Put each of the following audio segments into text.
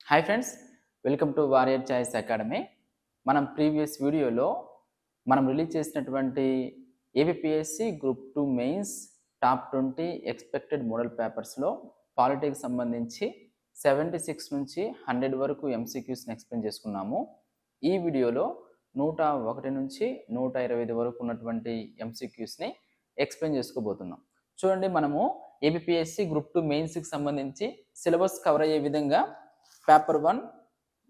Hi friends, welcome to Warrior Choice Academy. మనం previous వీడియోలో release చేసినటువంటి APSC group 2 mains top 20 expected model పేపర్స్లో politics సంబంధించి 76 నుంచి 100 వరకు ఎంసీక్యూస్ని ఎక్స్ప్లెయిన్ చేసుకున్నాము. ఈ వీడియోలో 101 నుంచి 125 వరకు ఉన్నటువంటి ఎంసీక్యూస్ని ఎక్స్ప్లెయిన్ చేసుకోబోతున్నాం. చూడండి, మనము ఏపీఎస్సి గ్రూప్ 2 మెయిన్స్కి సంబంధించి సిలబస్ కవర్ అయ్యే విధంగా పేపర్ 1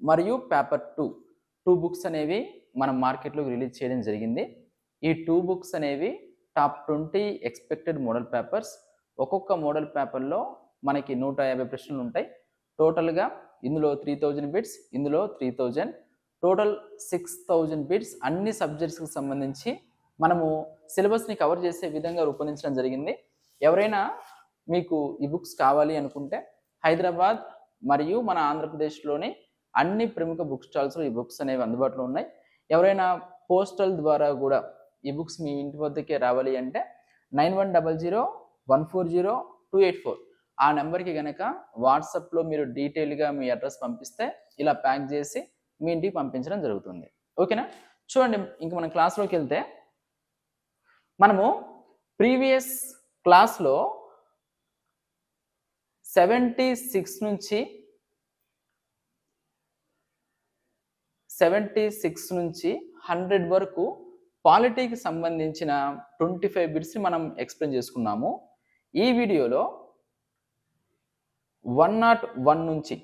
మరియు పేపర్ 2 బుక్స్ అనేవి మనం మార్కెట్లో రిలీజ్ చేయడం జరిగింది. ఈ 2 బుక్స్ అనేవి టాప్ 20 ఎక్స్పెక్టెడ్ మోడల్ పేపర్స్. ఒక్కొక్క మోడల్ పేపర్లో మనకి 150 ప్రశ్నలు ఉంటాయి. టోటల్గా ఇందులో 3000 బిట్స్, ఇందులో 3000, టోటల్ 6000 బిట్స్. అన్ని సబ్జెక్ట్స్కి సంబంధించి మనము సిలబస్ని కవర్ చేసే విధంగా రూపొందించడం జరిగింది. ఎవరైనా మీకు ఈ బుక్స్ కావాలి అనుకుంటే హైదరాబాద్ మరియు మన ఆంధ్రప్రదేశ్లోని అన్ని ప్రముఖ బుక్ స్టాల్స్లో ఈ బుక్స్ అనేవి అందుబాటులో ఉన్నాయి. ఎవరైనా పోస్టల్ ద్వారా కూడా ఈ బుక్స్ మీ ఇంటి వద్దకే రావాలి అంటే 9100140284 ఆ నెంబర్కి కనుక వాట్సాప్లో మీరు డీటెయిల్గా మీ అడ్రస్ పంపిస్తే ఇలా ప్యాక్ చేసి మీ ఇంటికి పంపించడం జరుగుతుంది. ఓకేనా? చూడండి, ఇంక మనం క్లాస్లోకి వెళ్తే మనము ప్రీవియస్ క్లాస్లో 76 నుంచి 100 వరకు పాలిటీకి సంబంధించిన 25 బిట్స్ని మనం ఎక్స్ప్లెయిన్ చేసుకున్నాము. ఈ వీడియోలో 101 నుంచి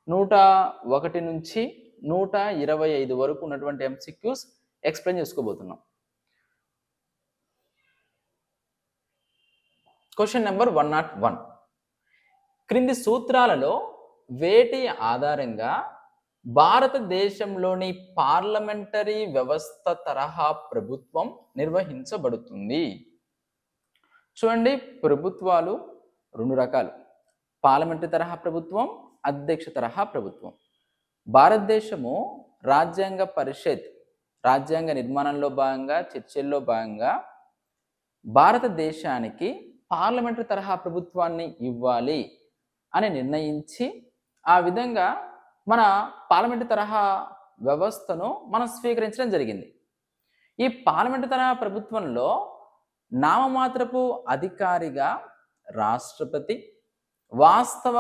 101 నుంచి 125 వరకు ఉన్నటువంటి ఎంసీక్యూస్ ఎక్స్ప్లెయిన్ చేసుకోబోతున్నాం. Question number 101. క్రింది సూత్రాలలో వేటి ఆధారంగా భారతదేశంలోని పార్లమెంటరీ వ్యవస్థ తరహా ప్రభుత్వం నిర్వహించబడుతుంది? చూడండి, ప్రభుత్వాలు 2 రకాలు: పార్లమెంటరీ తరహా ప్రభుత్వం, అధ్యక్ష తరహా ప్రభుత్వం. భారతదేశము రాజ్యాంగ పరిషత్ రాజ్యాంగ నిర్మాణంలో భాగంగా, చర్చల్లో భాగంగా భారతదేశానికి పార్లమెంటరీ తరహా ప్రభుత్వాన్ని ఇవ్వాలి అని నిర్ణయించి ఆ విధంగా మన పార్లమెంటరీ తరహా వ్యవస్థను మనం స్వీకరించడం జరిగింది. ఈ పార్లమెంటరీ తరహా ప్రభుత్వంలో నామమాత్రపు అధికారిగా రాష్ట్రపతి, వాస్తవ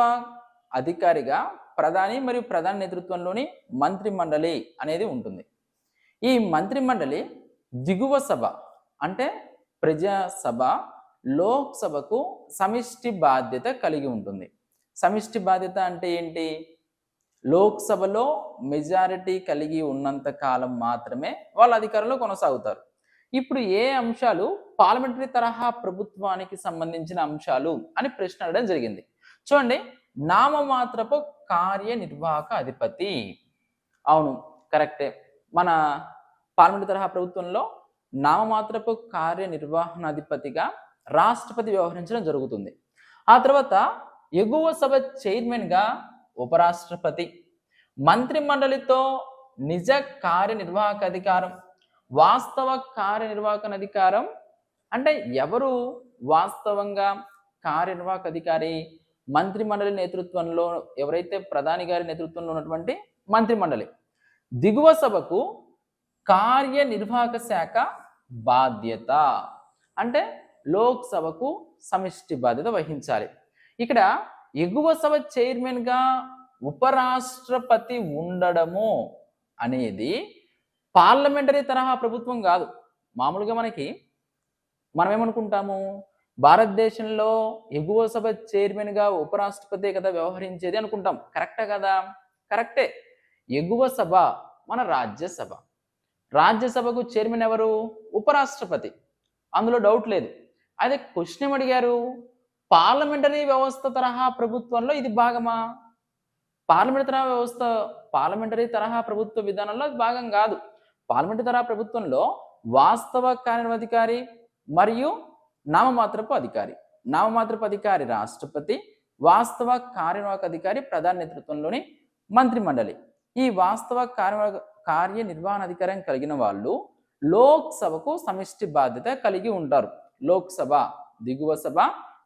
అధికారిగా ప్రధాని మరియు ప్రధాని నేతృత్వంలోని మంత్రి మండలి అనేది ఉంటుంది. ఈ మంత్రి మండలి దిగువ సభ అంటే ప్రజాసభ, లోక్సభకు సమిష్టి బాధ్యత కలిగి ఉంటుంది. సమిష్టి బాధ్యత అంటే ఏంటి? లోక్సభలో మెజారిటీ కలిగి ఉన్నంత కాలం మాత్రమే వాళ్ళ అధికారంలో కొనసాగుతారు. ఇప్పుడు ఏ అంశాలు పార్లమెంటరీ తరహా ప్రభుత్వానికి సంబంధించిన అంశాలు అని ప్రశ్న అడగడం జరిగింది. చూడండి, నామమాత్రపు కార్యనిర్వాహక అధిపతి. అవును, కరెక్టే. మన పార్లమెంటరీ తరహా ప్రభుత్వంలో నామమాత్రపు కార్యనిర్వహణాధిపతిగా రాష్ట్రపతి వ్యవహరించడం జరుగుతుంది. ఆ తర్వాత ఎగువ సభ చైర్మన్గా ఉపరాష్ట్రపతి, మంత్రి మండలితో నిజ కార్యనిర్వాహక అధికారం, వాస్తవ కార్యనిర్వాహక అధికారం అంటే ఎవరు వాస్తవంగా కార్యనిర్వాహక అధికారి? మంత్రి మండలి నేతృత్వంలో ఎవరైతే ప్రధాని గారి నేతృత్వంలో ఉన్నటువంటి మంత్రి మండలి. దిగువ సభకు కార్యనిర్వాహక శాఖ బాధ్యత అంటే లోక్సభకు సమిష్టి బాధ్యత వహించాలి. ఇక్కడ ఎగువ సభ చైర్మన్గా ఉపరాష్ట్రపతి ఉండడము అనేది పార్లమెంటరీ తరహా ప్రభుత్వం కాదు. మామూలుగా మనం ఏమనుకుంటాము, భారతదేశంలో ఎగువ సభ చైర్మన్గా ఉపరాష్ట్రపతి కదా వ్యవహరించేది అనుకుంటాం. కరెక్టే కదా? కరెక్టే. ఎగువ సభ మన రాజ్యసభ. రాజ్యసభకు చైర్మన్ ఎవరు? ఉపరాష్ట్రపతి. అందులో డౌట్ లేదు. అయితే క్వశ్చన్ ఏమడిగారు, పార్లమెంటరీ వ్యవస్థ తరహా ప్రభుత్వంలో ఇది భాగమా? పార్లమెంటరీ తరహా ప్రభుత్వ విధానంలో అది భాగం కాదు. పార్లమెంటరీ తరహా ప్రభుత్వంలో వాస్తవ కార్యనిర్వహణాధికారి మరియు నామమాత్రపు అధికారి. నామమాత్రపు అధికారి రాష్ట్రపతి, వాస్తవ కార్యనిర్వాహక అధికారి ప్రధాని నేతృత్వంలోని మంత్రి మండలి. ఈ వాస్తవ కార్యనిర్వహణ అధికారం కలిగిన వాళ్ళు లోక్సభకు సమిష్టి బాధ్యత కలిగి ఉంటారు. లోక్సభ, దిగువ సభ,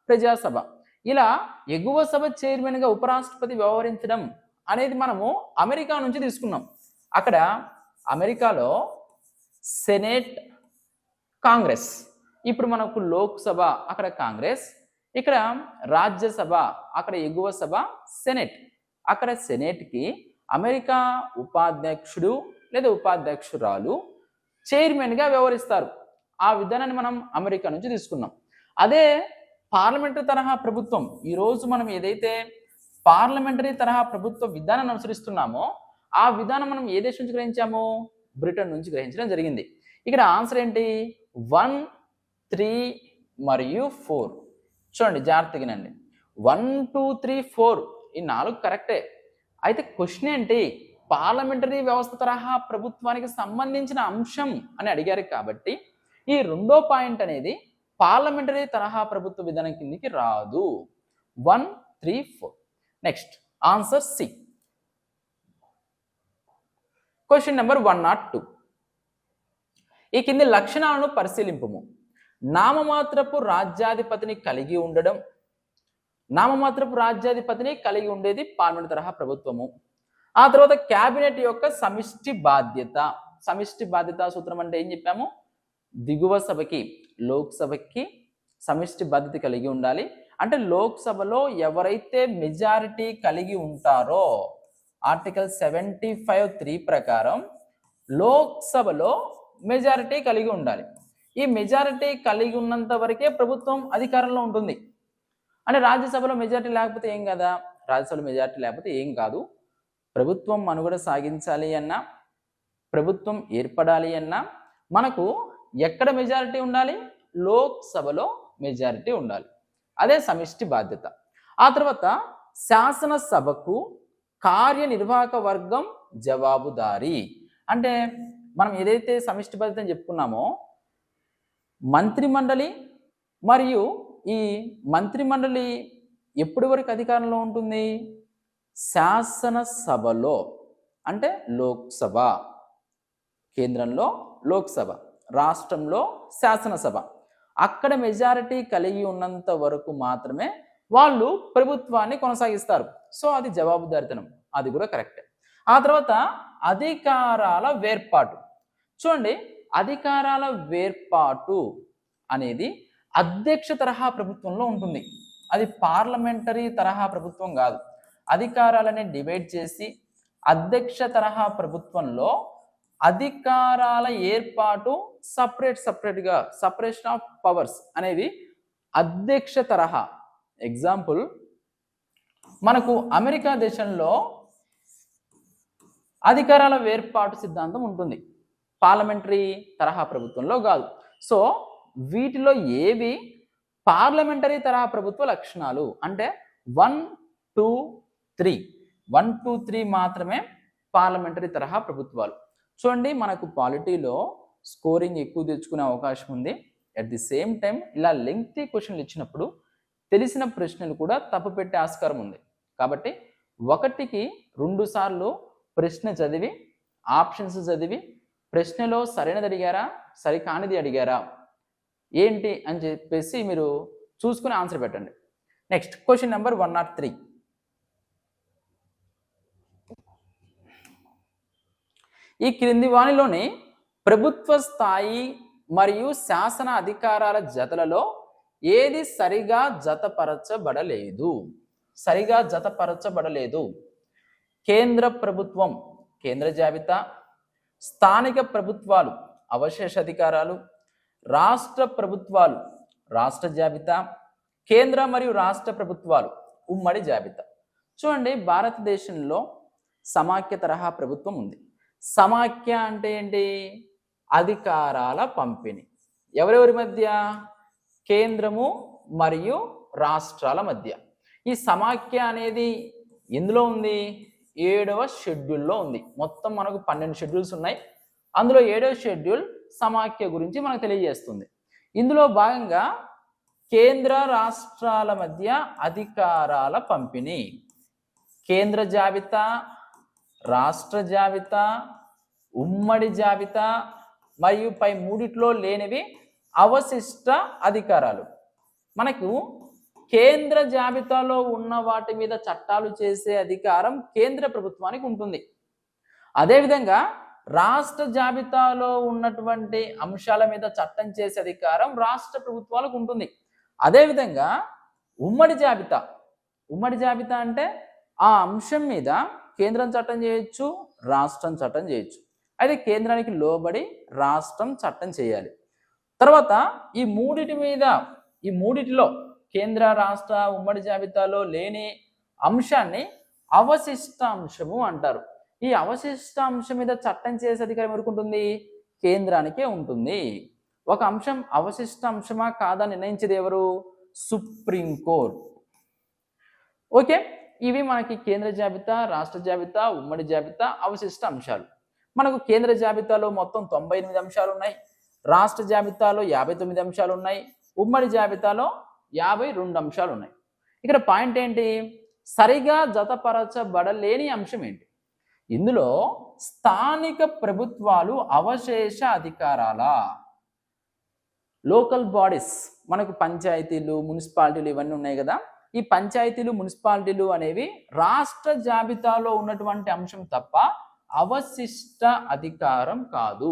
ప్రజాసభ. ఇలా ఎగువ సభ చైర్మన్గా ఉపరాష్ట్రపతి వ్యవహరించడం అనేది మనము అమెరికా నుంచి తీసుకున్నాం. అక్కడ అమెరికాలో సెనేట్, కాంగ్రెస్. ఇప్పుడు మనకు లోక్సభ, అక్కడ కాంగ్రెస్. ఇక్కడ రాజ్యసభ, అక్కడ ఎగువ సభ సెనేట్. అక్కడ సెనేట్కి అమెరికా ఉపాధ్యక్షుడు లేదా ఉపాధ్యక్షురాలు చైర్మన్గా వ్యవహరిస్తారు. ఆ విధానాన్ని మనం అమెరికా నుంచి తీసుకున్నాం. అదే పార్లమెంటరీ తరహా ప్రభుత్వం, ఈరోజు మనం ఏదైతే పార్లమెంటరీ తరహా ప్రభుత్వ విధానాన్ని అనుసరిస్తున్నామో ఆ విధానం మనం ఏ దేశం నుంచి గ్రహించాము? బ్రిటన్ నుంచి గ్రహించడం జరిగింది. ఇక్కడ ఆన్సర్ ఏంటి? 1, 3 మరియు 4. చూడండి జాగ్రత్తగానండి. 1, 2, 3, 4 ఈ 4 కరెక్టే. అయితే క్వశ్చన్ ఏంటి? పార్లమెంటరీ వ్యవస్థ తరహా ప్రభుత్వానికి సంబంధించిన అంశం అని అడిగారు కాబట్టి ఈ రెండో పాయింట్ అనేది పార్లమెంటరీ తరహా ప్రభుత్వ విధానం కిందికి రాదు. 1, 3, 4. Next answer C. Question number 102. ఈ కింది లక్షణాలను పరిశీలింపుము. నామమాత్రపు రాజ్యాధిపతిని కలిగి ఉండడం. నామమాత్రపు రాజ్యాధిపతిని కలిగి ఉండేది పార్లమెంట్ తరహా ప్రభుత్వము. ఆ తర్వాత క్యాబినెట్ యొక్క సమిష్టి బాధ్యత. సమిష్టి బాధ్యత సూత్రం అంటే ఏం చెప్పాము? దిగువ సభకి, లోక్సభకి సమిష్టి బాధ్యత కలిగి ఉండాలి. అంటే లోక్సభలో ఎవరైతే మెజారిటీ కలిగి ఉంటారో ఆర్టికల్ 75(3) ప్రకారం లోక్సభలో మెజారిటీ కలిగి ఉండాలి. ఈ మెజారిటీ కలిగి ఉన్నంత వరకే ప్రభుత్వం అధికారంలో ఉంటుంది. అంటే రాజ్యసభలో మెజారిటీ లేకపోతే ఏం కదా, రాజ్యసభలో మెజారిటీ లేకపోతే ఏం కాదు. ప్రభుత్వం మనుగడ సాగించాలి అన్నా, ప్రభుత్వం ఏర్పడాలి అన్నా మనకు ఎక్కడ మెజారిటీ ఉండాలి? లోక్సభలో మెజారిటీ ఉండాలి. అదే సమిష్టి బాధ్యత. ఆ తర్వాత శాసనసభకు కార్యనిర్వాహక వర్గం జవాబుదారీ. అంటే మనం ఏదైతే సమిష్టి బాధ్యత అని చెప్పుకున్నామో మంత్రిమండలి, మరియు ఈ మంత్రిమండలి ఎప్పటి వరకు అధికారంలో ఉంటుంది? శాసనసభలో, అంటే లోక్సభ, కేంద్రంలో లోక్సభ, రాష్ట్రంలో శాసనసభ, అక్కడ మెజారిటీ కలిగి ఉన్నంత వరకు మాత్రమే వాళ్ళు ప్రభుత్వాన్ని కొనసాగిస్తారు. సో అది జవాబుదారితనం, అది కూడా కరెక్టే. ఆ తర్వాత అధికారాల వేర్పాటు. చూడండి, అధికారాల వేర్పాటు అనేది అధ్యక్ష తరహా ప్రభుత్వంలో ఉంటుంది. అది పార్లమెంటరీ తరహా ప్రభుత్వం కాదు. అధికారాలని డివైడ్ చేసి అధ్యక్ష తరహా ప్రభుత్వంలో అధికారాల ఏర్పాటు సపరేట్గా, సపరేషన్ ఆఫ్ పవర్స్ అనేది అధ్యక్ష తరహా. ఎగ్జాంపుల్, మనకు అమెరికా దేశంలో అధికారాల వేర్పాటు సిద్ధాంతం ఉంటుంది, పార్లమెంటరీ తరహా ప్రభుత్వంలో కాదు. సో వీటిలో ఏవి పార్లమెంటరీ తరహా ప్రభుత్వ లక్షణాలు అంటే 1, 2, 3. 1, 2, 3 మాత్రమే పార్లమెంటరీ తరహా ప్రభుత్వాలు. చూడండి, మనకు పాలిటీలో స్కోరింగ్ ఎక్కువ తెచ్చుకునే అవకాశం ఉంది. అట్ ది సేమ్ టైం ఇలా లెంగ్తీ క్వశ్చన్లు ఇచ్చినప్పుడు తెలిసిన ప్రశ్నలు కూడా తప్పు పెట్టే ఆస్కారం ఉంది. కాబట్టి 1కి 2 సార్లు ప్రశ్న చదివి, ఆప్షన్స్ చదివి, ప్రశ్నలో సరైనది అడిగారా, సరికానిది అడిగారా ఏంటి అని చెప్పేసి మీరు చూసుకుని ఆన్సర్ పెట్టండి. Next question number 103. ఈ క్రింది వానిలోని ప్రభుత్వ స్థాయి మరియు శాసన అధికారాల జతలలో ఏది సరిగా జతపరచబడలేదు? సరిగా జతపరచబడలేదు. కేంద్ర ప్రభుత్వం కేంద్ర జాబితా, స్థానిక ప్రభుత్వాలు అవశేష అధికారాలు, రాష్ట్ర ప్రభుత్వాలు రాష్ట్ర జాబితా, కేంద్ర మరియు రాష్ట్ర ప్రభుత్వాలు ఉమ్మడి జాబితా. చూడండి, భారతదేశంలో సమాఖ్య తరహా ప్రభుత్వం ఉంది. సమాఖ్య అంటే ఏంటి? అధికారాల పంపిణీ. ఎవరెవరి మధ్య? కేంద్రము మరియు రాష్ట్రాల మధ్య. ఈ సమాఖ్య అనేది ఎందులో ఉంది? 7వ షెడ్యూల్లో ఉంది. మొత్తం మనకు 12 షెడ్యూల్స్ ఉన్నాయి. అందులో 7వ షెడ్యూల్ సమాఖ్య గురించి మనకు తెలియజేస్తుంది. ఇందులో భాగంగా కేంద్ర రాష్ట్రాల మధ్య అధికారాల పంపిణీ, కేంద్ర జాబితా, రాష్ట్ర జాబితా, ఉమ్మడి జాబితా మరియు పై మూడిట్లో లేనివి అవశిష్ట అధికారాలు. మనకు కేంద్ర జాబితాలో ఉన్న వాటి మీద చట్టాలు చేసే అధికారం కేంద్ర ప్రభుత్వానికి ఉంటుంది. అదేవిధంగా రాష్ట్ర జాబితాలో ఉన్నటువంటి అంశాల మీద చట్టం చేసే అధికారం రాష్ట్ర ప్రభుత్వాలకు ఉంటుంది. అదేవిధంగా ఉమ్మడి జాబితా అంటే ఆ అంశం మీద కేంద్రం చట్టం చేయొచ్చు, రాష్ట్రం చట్టం చేయొచ్చు. అయితే కేంద్రానికి లోబడి రాష్ట్రం చట్టం చేయాలి. తర్వాత ఈ మూడిటిలో కేంద్ర రాష్ట్ర ఉమ్మడి జాబితాలో లేని అంశాన్ని అవశిష్ట అంశము అంటారు. ఈ అవశిష్ట అంశం మీద చట్టం చేసే అధికారం ఎవరికి ఉంటుంది? కేంద్రానికే ఉంటుంది. ఒక అంశం అవశిష్ట అంశమా కాదా నిర్ణయించేది ఎవరు? సుప్రీంకోర్టు. ఓకే, ఇవి మనకి కేంద్ర జాబితా, రాష్ట్ర జాబితా, ఉమ్మడి జాబితా, అవశిష్ట అంశాలు. మనకు కేంద్ర జాబితాలో మొత్తం 98 అంశాలు ఉన్నాయి, రాష్ట్ర జాబితాలో 59 అంశాలు ఉన్నాయి, ఉమ్మడి జాబితాలో 52 అంశాలు ఉన్నాయి. ఇక్కడ పాయింట్ ఏంటి? సరిగా జతపరచబడలేని అంశం ఏంటి? ఇందులో స్థానిక ప్రభుత్వాలు అవశేష అధికారాల, లోకల్ బాడీస్, మనకు పంచాయతీలు, మున్సిపాలిటీలు ఇవన్నీ ఉన్నాయి కదా. ఈ పంచాయతీలు, మున్సిపాలిటీలు అనేవి రాష్ట్ర జాబితాలో ఉన్నటువంటి అంశం తప్ప అవశిష్ట అధికారం కాదు.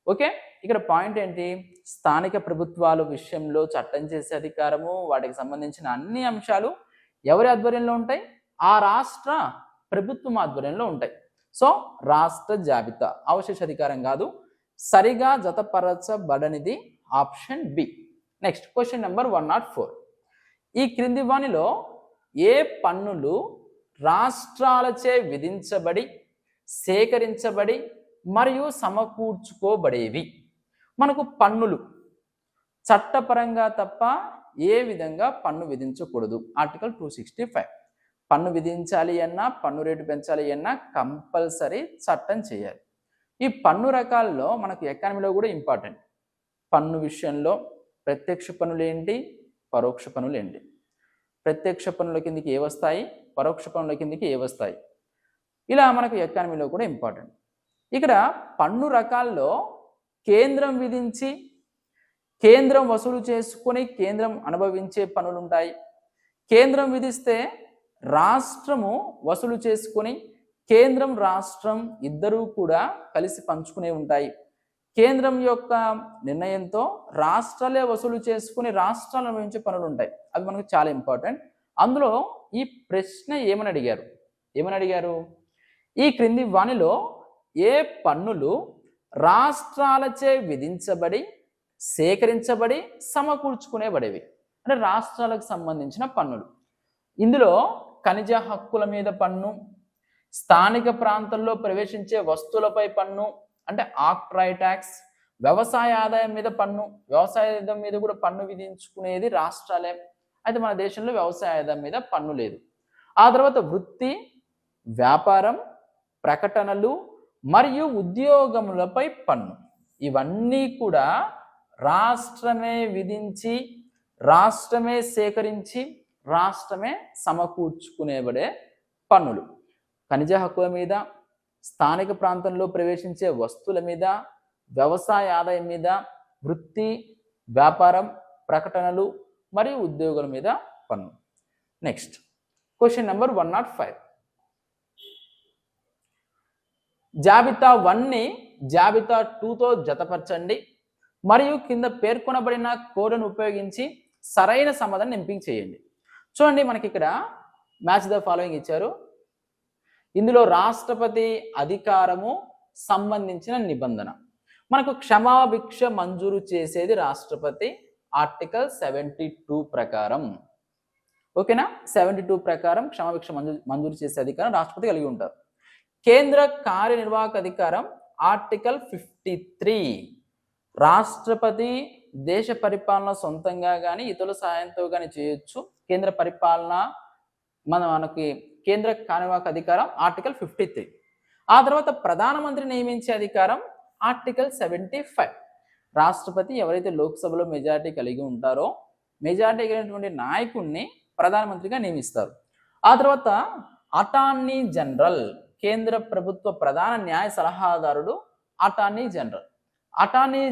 ఓకే, ఇక్కడ పాయింట్ ఏంటి? స్థానిక ప్రభుత్వాల విషయంలో చట్టం చేసే అధికారము, వాటికి సంబంధించిన అన్ని అంశాలు ఎవరి ఆధ్వర్యంలో ఉంటాయి? ఆ రాష్ట్ర ప్రభుత్వం ఆధ్వర్యంలో ఉంటాయి. సో రాష్ట్ర జాబితా అవశేష అధికారం కాదు. సరిగా జతపరచబడనిది option B. Next question number 104. ఈ క్రింది వానిలో ఏ పన్నులు రాష్ట్రాలచే విధించబడి, సేకరించబడి మరియు సమకూర్చుకోబడేవి? మనకు పన్నులు చట్టపరంగా తప్ప ఏ విధంగా పన్ను విధించకూడదు. ఆర్టికల్ 265. పన్ను విధించాలి అన్నా, పన్ను రేటు పెంచాలి అన్నా కంపల్సరీ చట్టం చేయాలి. ఈ పన్ను రకాల్లో మనకు ఎకానమీలో కూడా ఇంపార్టెంట్. పన్ను విషయంలో ప్రత్యక్ష పన్నులు ఏంటి, పరోక్ష పన్నులు ఏంటి? ప్రత్యక్ష పన్నుల కిందికి ఏ వస్తాయి, పరోక్ష పన్నుల కిందికి ఏ వస్తాయి? ఇలా మనకు ఎకానమీలో కూడా ఇంపార్టెంట్. ఇక్కడ పన్ను రకాల్లో కేంద్రం విధించి కేంద్రం వసూలు చేసుకొని కేంద్రం అనుభవించే పన్నులు ఉంటాయి. కేంద్రం విధిస్తే రాష్ట్రము వసూలు చేసుకొని కేంద్రం, రాష్ట్రం ఇద్దరూ కూడా కలిసి పంచుకునే ఉంటాయి. కేంద్రం యొక్క నిర్ణయంతో రాష్ట్రాలే వసూలు చేసుకుని రాష్ట్రాలు అనుభవించే పనులు ఉంటాయి. అవి మనకు చాలా ఇంపార్టెంట్. అందులో ఈ ప్రశ్న ఏమని అడిగారు? ఈ క్రింది వానిలో ఏ పన్నులు రాష్ట్రాలచే విధించబడి, సేకరించబడి, సమకూర్చుకునేబడేవి? అంటే రాష్ట్రాలకు సంబంధించిన పన్నులు. ఇందులో ఖనిజ హక్కుల మీద పన్ను, స్థానిక ప్రాంతాల్లో ప్రవేశించే వస్తువులపై పన్ను అంటే ఆక్ట్రాయ్ ట్యాక్స్, వ్యవసాయ ఆదాయం మీద పన్ను, వ్యవసాయ ఆదాయం మీద కూడా పన్ను విధించుకునేది రాష్ట్రాలే. అయితే మన దేశంలో వ్యవసాయ ఆదాయం మీద పన్ను లేదు. ఆ తర్వాత వృత్తి, వ్యాపారం, ప్రకటనలు మరియు ఉద్యోగములపై పన్ను. ఇవన్నీ కూడా రాష్ట్రమే విధించి, రాష్ట్రమే సేకరించి, రాష్ట్రమే సమకూర్చుకునేబడే పన్నులు. ఖనిజ హక్కుల మీద, స్థానిక ప్రాంతంలో ప్రవేశించే వస్తువుల మీద, వ్యవసాయ ఆదాయం మీద, వృత్తి, వ్యాపారం, ప్రకటనలు మరియు ఉద్యోగుల మీద పన్ను. Next question number 105. జాబితా 1ని జాబితా 2తో జతపరచండి మరియు కింద పేర్కొనబడిన కోడ్ను ఉపయోగించి సరైన సమాధానం ఎంపిక చేయండి. చూడండి, మనకి ఇక్కడ మ్యాచ్ ద ఫాలోయింగ్ ఇచ్చారు. ఇందులో రాష్ట్రపతి అధికారము సంబంధించిన నిబంధన. మనకు క్షమాభిక్ష మంజూరు చేసేది రాష్ట్రపతి, ఆర్టికల్ 72 ప్రకారం. ఓకేనా? 72 ప్రకారం క్షమాభిక్ష మంజూరు చేసే అధికారం రాష్ట్రపతి కలిగి ఉంటారు. కేంద్ర కార్యనిర్వాహక అధికారం ఆర్టికల్ 53. రాష్ట్రపతి దేశ పరిపాలన సొంతంగా కానీ ఇతరుల సహాయంతో కానీ చేయొచ్చు. కేంద్ర పరిపాలన మనకి కేంద్ర కార్యనిర్వాహక అధికారం ఆర్టికల్ 53. ఆ తర్వాత ప్రధానమంత్రి నియమించే అధికారం ఆర్టికల్ 75. రాష్ట్రపతి ఎవరైతే లోక్సభలో మెజారిటీ కలిగి ఉంటారో మెజారిటీ కలిగినటువంటి నాయకుడిని ప్రధానమంత్రిగా నియమిస్తారు. ఆ తర్వాత అటార్నీ జనరల్, కేంద్ర ప్రభుత్వ ప్రధాన న్యాయ సలహాదారుడు అటార్నీ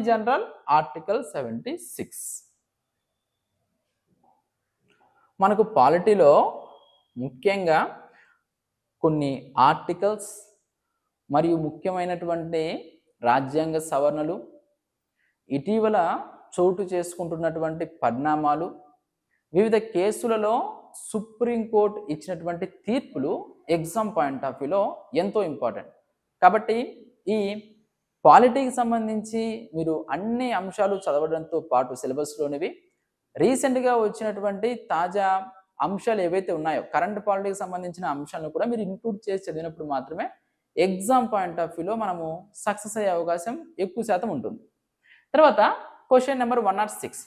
జనరల్ ఆర్టికల్ 76. మనకు పాలిటీలో ముఖ్యంగా కొన్ని ఆర్టికల్స్ మరియు ముఖ్యమైనటువంటి రాజ్యాంగ సవరణలు, ఇటీవల చోటు చేసుకుంటున్నటువంటి పరిణామాలు, వివిధ కేసులలో సుప్రీంకోర్టు ఇచ్చినటువంటి తీర్పులు ఎగ్జామ్ పాయింట్ ఆఫ్ వ్యూలో ఎంతో ఇంపార్టెంట్. కాబట్టి ఈ పాలిటీకి సంబంధించి మీరు అన్ని అంశాలు చదవడంతో పాటు సిలబస్లోనివి రీసెంట్గా వచ్చినటువంటి తాజా అంశాలు ఏవైతే ఉన్నాయో కరెంట్ పాలిటీకి సంబంధించిన అంశాలను కూడా మీరు ఇంక్లూడ్ చేసి చదివినప్పుడు మాత్రమే ఎగ్జామ్ పాయింట్ ఆఫ్ వ్యూలో మనము సక్సెస్ అయ్యే అవకాశం ఎక్కువ శాతం ఉంటుంది. తర్వాత క్వశ్చన్ నెంబర్ 106,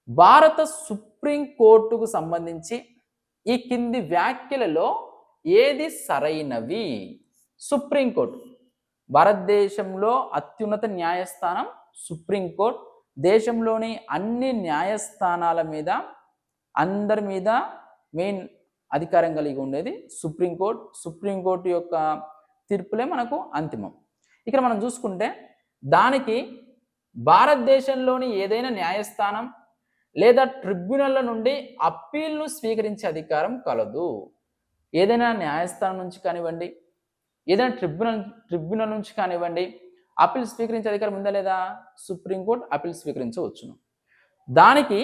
భారత సుప్రీంకోర్టుకు సంబంధించి ఈ కింది వ్యాఖ్యలలో ఏది సరైనవి? సుప్రీంకోర్టు భారతదేశంలో అత్యున్నత న్యాయస్థానం సుప్రీంకోర్టు. దేశంలోని అన్ని న్యాయస్థానాల మీద అందరి మీద మెయిన్ అధికారం కలిగి ఉండేది సుప్రీంకోర్టు. సుప్రీంకోర్టు యొక్క తీర్పులే మనకు అంతిమం. ఇక్కడ మనం చూసుకుంటే దానికి భారతదేశంలోని ఏదైనా న్యాయస్థానం లేదా ట్రిబ్యునల్ల నుండి అప్పీల్ను స్వీకరించే అధికారం కలదు. ఏదైనా న్యాయస్థానం నుంచి కానివ్వండి, ఏదైనా ట్రిబ్యునల్ నుంచి కానివ్వండి, అప్పీల్ స్వీకరించే అధికారం ఉందా లేదా? సుప్రీంకోర్టు అప్పీల్ స్వీకరించవచ్చును. దానికి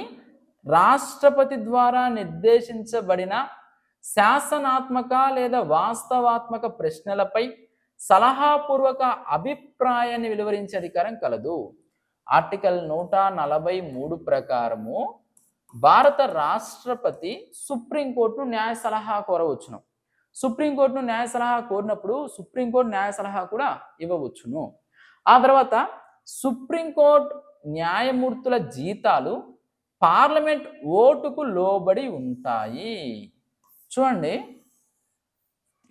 రాష్ట్రపతి ద్వారా నిర్దేశించబడిన శాసనాత్మక లేదా వాస్తవాత్మక ప్రశ్నలపై సలహాపూర్వక అభిప్రాయాన్ని వెలువరించే అధికారం కలదు. ఆర్టికల్ 143 ప్రకారము భారత రాష్ట్రపతి సుప్రీంకోర్టును న్యాయ సలహా కోరవచ్చును. సుప్రీంకోర్టును న్యాయ సలహా కోరినప్పుడు సుప్రీంకోర్టు న్యాయ సలహా కూడా ఇవ్వవచ్చును. ఆ తర్వాత సుప్రీంకోర్టు న్యాయమూర్తుల జీతాలు పార్లమెంట్ ఓటుకు లోబడి ఉంటాయి. చూడండి,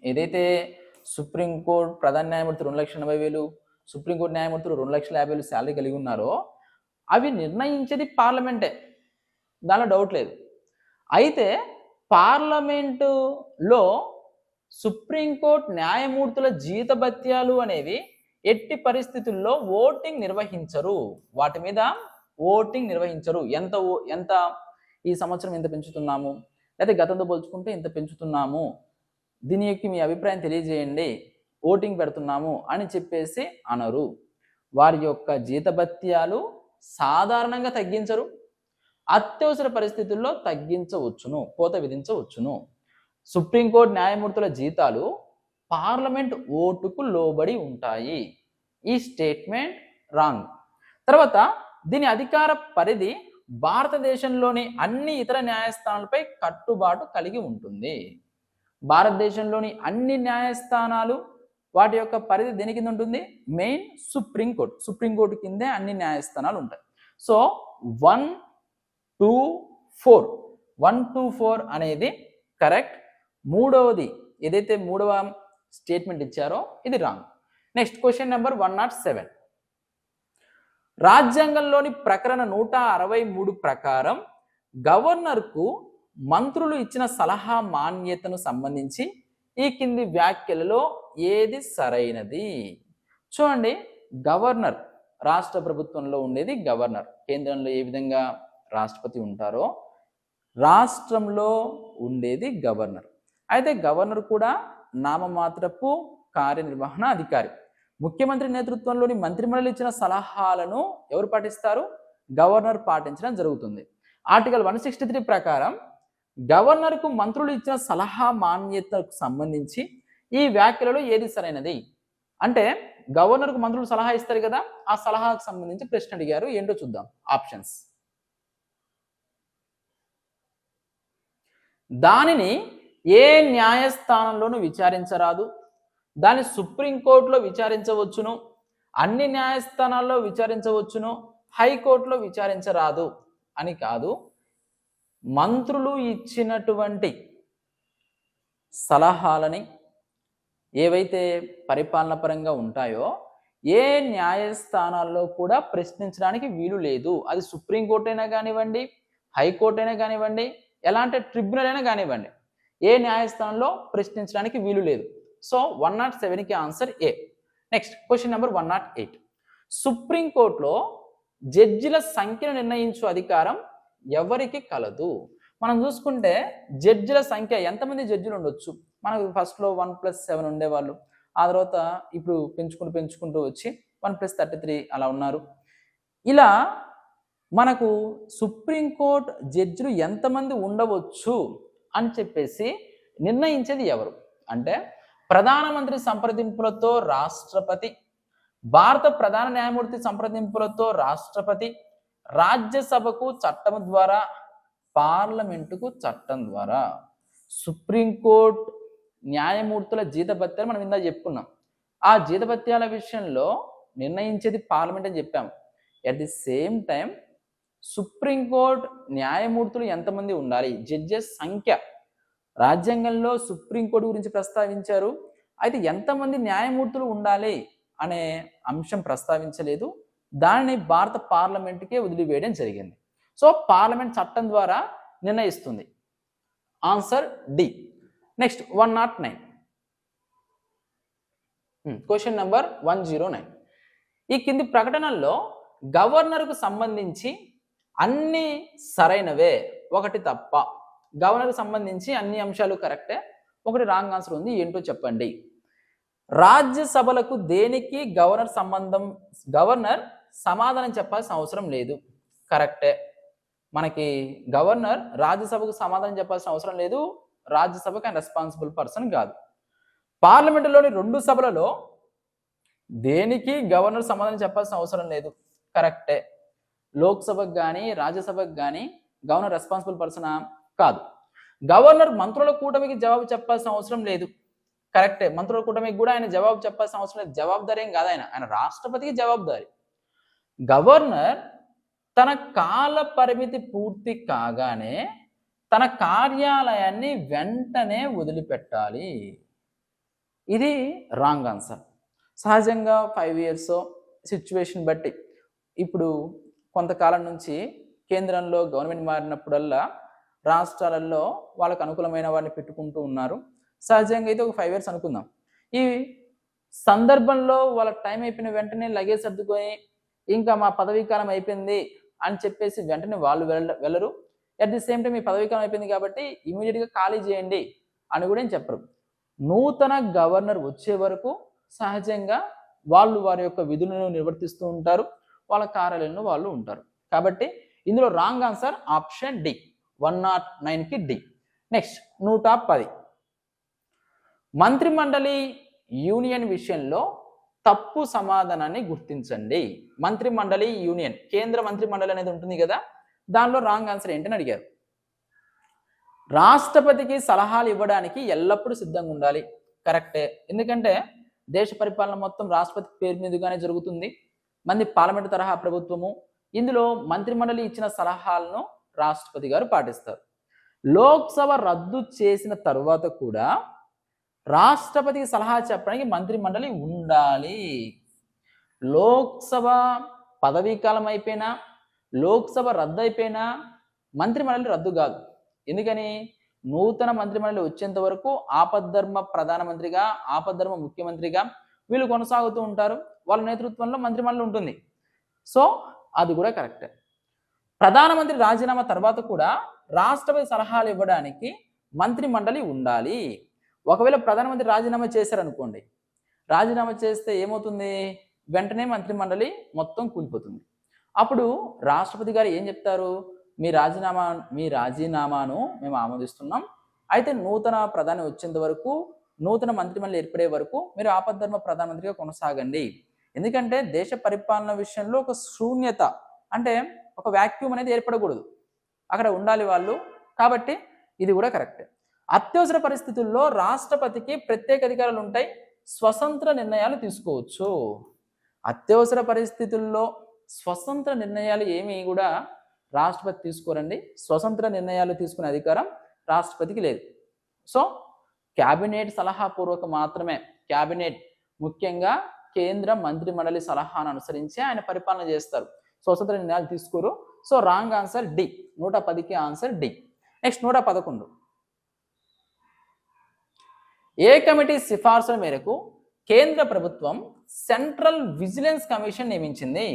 ఏదైతే సుప్రీంకోర్టు ప్రధాన న్యాయమూర్తి 2,80,000, సుప్రీంకోర్టు న్యాయమూర్తులు 2,50,000 శాలరీ కలిగి ఉన్నారో అవి నిర్ణయించేది పార్లమెంటే, దానిలో డౌట్ లేదు. అయితే పార్లమెంటులో సుప్రీంకోర్టు న్యాయమూర్తుల జీతభత్యాలు అనేవి ఎట్టి పరిస్థితుల్లో ఓటింగ్ నిర్వహించరు. వాటి మీద ఓటింగ్ నిర్వహించరు. ఎంత ఈ సంవత్సరం ఎంత పెంచుతున్నాము, లేదా గతంతో పోల్చుకుంటే ఎంత పెంచుతున్నాము, దీని యొక్క మీ అభిప్రాయం తెలియజేయండి, ఓటింగ్ పెడుతున్నాము అని చెప్పేసి అనరు. వారి యొక్క జీతభత్యాలు సాధారణంగా తగ్గించరు. అత్యవసర పరిస్థితుల్లో తగ్గించవచ్చును, కోత విధించవచ్చును. సుప్రీంకోర్టు న్యాయమూర్తుల జీతాలు పార్లమెంట్ ఓటుకు లోబడి ఉంటాయి. ఈ స్టేట్మెంట్ రాంగ్. తర్వాత దీని అధికార పరిధి భారతదేశంలోని అన్ని ఇతర న్యాయస్థానాలపై కట్టుబాటు కలిగి ఉంటుంది. భారతదేశంలోని అన్ని న్యాయస్థానాలు వాటి యొక్క పరిధి దేని కింద ఉంటుంది? Main supreme court. సుప్రీంకోర్టు కిందే అన్ని న్యాయస్థానాలు ఉంటాయి. సో 124 అనేది కరెక్ట్. మూడవది ఏదైతే మూడవ స్టేట్మెంట్ ఇచ్చారో ఇది రాంగ్. నెక్స్ట్ క్వశ్చన్ నెంబర్ 107, రాజ్యాంగంలోని ప్రకరణ 163 ప్రకారం గవర్నర్కు మంత్రులు ఇచ్చిన సలహా మాన్యతను సంబంధించి ఈ కింది వ్యాఖ్యలలో ఏది సరైనది? చూడండి, గవర్నర్ రాష్ట్ర ప్రభుత్వంలో ఉండేది గవర్నర్. కేంద్రంలో ఏ విధంగా రాష్ట్రపతి ఉంటారో రాష్ట్రంలో ఉండేది గవర్నర్. అయితే గవర్నర్ కూడా నామమాత్రపు కార్యనిర్వహణ అధికారి. ముఖ్యమంత్రి నేతృత్వంలోని మంత్రిమండలి ఇచ్చిన సలహాలను ఎవరు పాటిస్తారు? గవర్నర్ పాటించడం జరుగుతుంది. ఆర్టికల్ 163 ప్రకారం గవర్నర్కు మంత్రులు ఇచ్చిన సలహా మాన్యతకు సంబంధించి ఈ వ్యాఖ్యలలో ఏది సరైనది అంటే, గవర్నర్కు మంత్రులు సలహా ఇస్తారు కదా, ఆ సలహాకు సంబంధించి ప్రశ్న అడిగారు. ఏంటో చూద్దాం. ఆప్షన్స్: దానిని ఏ న్యాయస్థానంలోనూ విచారించరాదు, దాన్ని సుప్రీంకోర్టులో విచారించవచ్చును, అన్ని న్యాయస్థానాల్లో విచారించవచ్చును, హైకోర్టులో విచారించరాదు అని కాదు. మంత్రులు ఇచ్చినటువంటి సలహాలని ఏవైతే పరిపాలన పరంగా ఉంటాయో ఏ న్యాయస్థానాల్లో కూడా ప్రశ్నించడానికి వీలు లేదు. అది సుప్రీంకోర్టు అయినా కానివ్వండి, హైకోర్టు అయినా కానివ్వండి, ఎలాంటి ట్రిబ్యునల్ అయినా కానివ్వండి, ఏ న్యాయస్థానంలో ప్రశ్నించడానికి వీలు లేదు. సో 107కి ఆన్సర్ ఏ. నెక్స్ట్ క్వశ్చన్ నెంబర్ 108, సుప్రీంకోర్టులో జడ్జిల సంఖ్యను నిర్ణయించు అధికారం ఎవరికి కలదు? మనం చూసుకుంటే జడ్జిల సంఖ్య ఎంతమంది జడ్జిలు ఉండొచ్చు? మనకు ఫస్ట్లో 1+7 ఉండేవాళ్ళు, ఆ తర్వాత ఇప్పుడు పెంచుకుంటూ వచ్చి 1+33 అలా ఉన్నారు. ఇలా మనకు సుప్రీంకోర్టు జడ్జిలు ఎంతమంది ఉండవచ్చు అని చెప్పేసి నిర్ణయించేది ఎవరు అంటే ప్రధానమంత్రి సంప్రదింపులతో రాష్ట్రపతి, భారత ప్రధాన న్యాయమూర్తి సంప్రదింపులతో రాష్ట్రపతి, రాజ్యసభకు చట్టం ద్వారా, పార్లమెంటుకు చట్టం ద్వారా. సుప్రీంకోర్టు న్యాయమూర్తుల జీతభత్యాలు మనం ఇందా చెప్పుకున్నాం. ఆ జీతభత్యాల విషయంలో నిర్ణయించేది పార్లమెంట్ అని చెప్పాము. At the same time supreme court న్యాయమూర్తులు ఎంతమంది ఉండాలి, జడ్జెస్ సంఖ్య రాజ్యాంగంలో సుప్రీంకోర్టు గురించి ప్రస్తావించారు. అయితే ఎంతమంది న్యాయమూర్తులు ఉండాలి అనే అంశం ప్రస్తావించలేదు. దానిని భారత పార్లమెంటుకే వదిలివేయడం జరిగింది. సో పార్లమెంట్ చట్టం ద్వారా నిర్ణయిస్తుంది. Answer D. Next 109. Question number 109. ఈ కింది ప్రకటనల్లో గవర్నర్కు సంబంధించి అన్ని సరైనవే, ఒకటి తప్ప. గవర్నర్కు సంబంధించి అన్ని అంశాలు కరెక్టే, ఒకటి రాంగ్ ఆన్సర్ ఉంది. ఏంటో చెప్పండి. రాజ్యసభలకు దేనికి గవర్నర్ సమాధానం చెప్పాల్సిన అవసరం లేదు. కరెక్టే. మనకి గవర్నర్ రాజ్యసభకు సమాధానం చెప్పాల్సిన అవసరం లేదు. రాజ్యసభకు ఆయన రెస్పాన్సిబుల్ పర్సన్ కాదు. పార్లమెంటులోని 2 సభలలో దేనికి గవర్నర్ సమాధానం చెప్పాల్సిన అవసరం లేదు. కరెక్టే. లోక్సభకు కానీ రాజ్యసభకు కానీ గవర్నర్ రెస్పాన్సిబుల్ పర్సనా? కాదు. గవర్నర్ మంత్రుల కూటమికి జవాబు చెప్పాల్సిన అవసరం లేదు. కరెక్టే. మంత్రుల కూటమికి కూడా ఆయన జవాబు చెప్పాల్సిన అవసరం లేదు. జవాబుదారి ఏం కాదు, ఆయన రాష్ట్రపతికి జవాబుదారి. గవర్నర్ తన కాల పరిమితి పూర్తి కాగానే తన కార్యాలయాన్ని వెంటనే వదిలిపెట్టాలి. ఇది రాంగ్ ఆన్సర్. సహజంగా 5 years సిచ్యువేషన్ బట్టి, ఇప్పుడు కొంతకాలం నుంచి కేంద్రంలో గవర్నమెంట్ మారినప్పుడల్లా రాష్ట్రాలలో వాళ్ళకు అనుకూలమైన వారిని పెట్టుకుంటూ ఉన్నారు. సహజంగా అయితే ఒక 5 years అనుకుందాం. ఈ సందర్భంలో వాళ్ళ టైం అయిపోయిన వెంటనే లగేజ్ సర్దుకొని ఇంకా మా పదవీ కాలం అయిపోయింది అని చెప్పేసి వెంటనే వాళ్ళు వెళ్ళరు. అట్ ది సేమ్ టైం ఈ పదవీ కాలం అయిపోయింది కాబట్టి ఇమీడియట్గా ఖాళీ చేయండి అని కూడా ఏం చెప్పరు. నూతన గవర్నర్ వచ్చే వరకు సహజంగా వాళ్ళు వారి యొక్క విధులను నిర్వర్తిస్తూ ఉంటారు, వాళ్ళ కార్యాలయంలో వాళ్ళు ఉంటారు. కాబట్టి ఇందులో రాంగ్ ఆన్సర్ ఆప్షన్ డి, 109కి డి. నెక్స్ట్ 110. మంత్రిమండలి యూనియన్ విషయంలో తప్పు సమాధానాన్ని గుర్తించండి. మంత్రిమండలి యూనియన్, కేంద్ర మంత్రిమండలి అనేది ఉంటుంది కదా, దానిలో రాంగ్ ఆన్సర్ ఏంటని అడిగారు. రాష్ట్రపతికి సలహాలు ఇవ్వడానికి ఎల్లప్పుడూ సిద్ధంగా ఉండాలి. కరెక్టే. ఎందుకంటే దేశ పరిపాలన మొత్తం రాష్ట్రపతి పేరు మీదుగానే జరుగుతుంది. మంది పార్లమెంటు తరహా ప్రభుత్వము. ఇందులో మంత్రిమండలి ఇచ్చిన సలహాలను రాష్ట్రపతి గారు పాటిస్తారు. లోక్సభ రద్దు చేసిన తర్వాత కూడా రాష్ట్రపతికి సలహా చెప్పడానికి మంత్రిమండలి ఉండాలి. లోక్సభ పదవీ కాలం అయిపోయినా, లోక్సభ రద్దు అయిపోయినా మంత్రిమండలి రద్దు కాదు. ఎందుకని? నూతన మంత్రిమండలి వచ్చేంత వరకు ఆపద్ధర్మ ప్రధానమంత్రిగా, ఆపద్ధర్మ ముఖ్యమంత్రిగా వీళ్ళు కొనసాగుతూ ఉంటారు. వాళ్ళ నేతృత్వంలో మంత్రిమండలి ఉంటుంది. సో అది కూడా కరెక్టే. ప్రధానమంత్రి రాజీనామా తర్వాత కూడా రాష్ట్రపతి సలహాలు ఇవ్వడానికి మంత్రిమండలి ఉండాలి. ఒకవేళ ప్రధానమంత్రి రాజీనామా చేశారనుకోండి, రాజీనామా చేస్తే ఏమవుతుంది? వెంటనే మంత్రిమండలి మొత్తం కూలిపోతుంది. అప్పుడు రాష్ట్రపతి గారు ఏం చెప్తారు? మీ రాజీనామాను మేము ఆమోదిస్తున్నాం. అయితే నూతన ప్రధాని వచ్చేంత వరకు, నూతన మంత్రిమండలి ఏర్పడే వరకు మీరు ఆపద్ధర్మ ప్రధానమంత్రిగా కొనసాగండి. ఎందుకంటే దేశ పరిపాలన విషయంలో ఒక శూన్యత, అంటే ఒక వాక్యూమ్ అనేది ఏర్పడకూడదు, అక్కడ ఉండాలి వాళ్ళు. కాబట్టి ఇది కూడా కరెక్టే. అత్యవసర పరిస్థితుల్లో రాష్ట్రపతికి ప్రత్యేక అధికారాలు ఉంటాయి, స్వతంత్ర నిర్ణయాలు తీసుకోవచ్చు. అత్యవసర పరిస్థితుల్లో స్వతంత్ర నిర్ణయాలు ఏమీ కూడా రాష్ట్రపతి తీసుకోరండి. స్వతంత్ర నిర్ణయాలు తీసుకునే అధికారం రాష్ట్రపతికి లేదు. సో క్యాబినెట్ సలహాపూర్వక మాత్రమే, క్యాబినెట్ ముఖ్యంగా కేంద్ర మంత్రిమండలి సలహాను అనుసరించి ఆయన పరిపాలన చేస్తారు, స్వతంత్ర నిర్ణయాలు తీసుకోరు. సో రాంగ్ ఆన్సర్ డి, 110కి ఆన్సర్ డి. నెక్స్ట్ 111. ఏ కమిటీ సిఫార్సుల మేరకు కేంద్ర ప్రభుత్వం సెంట్రల్ విజిలెన్స్ కమిషన్ నియమించింది?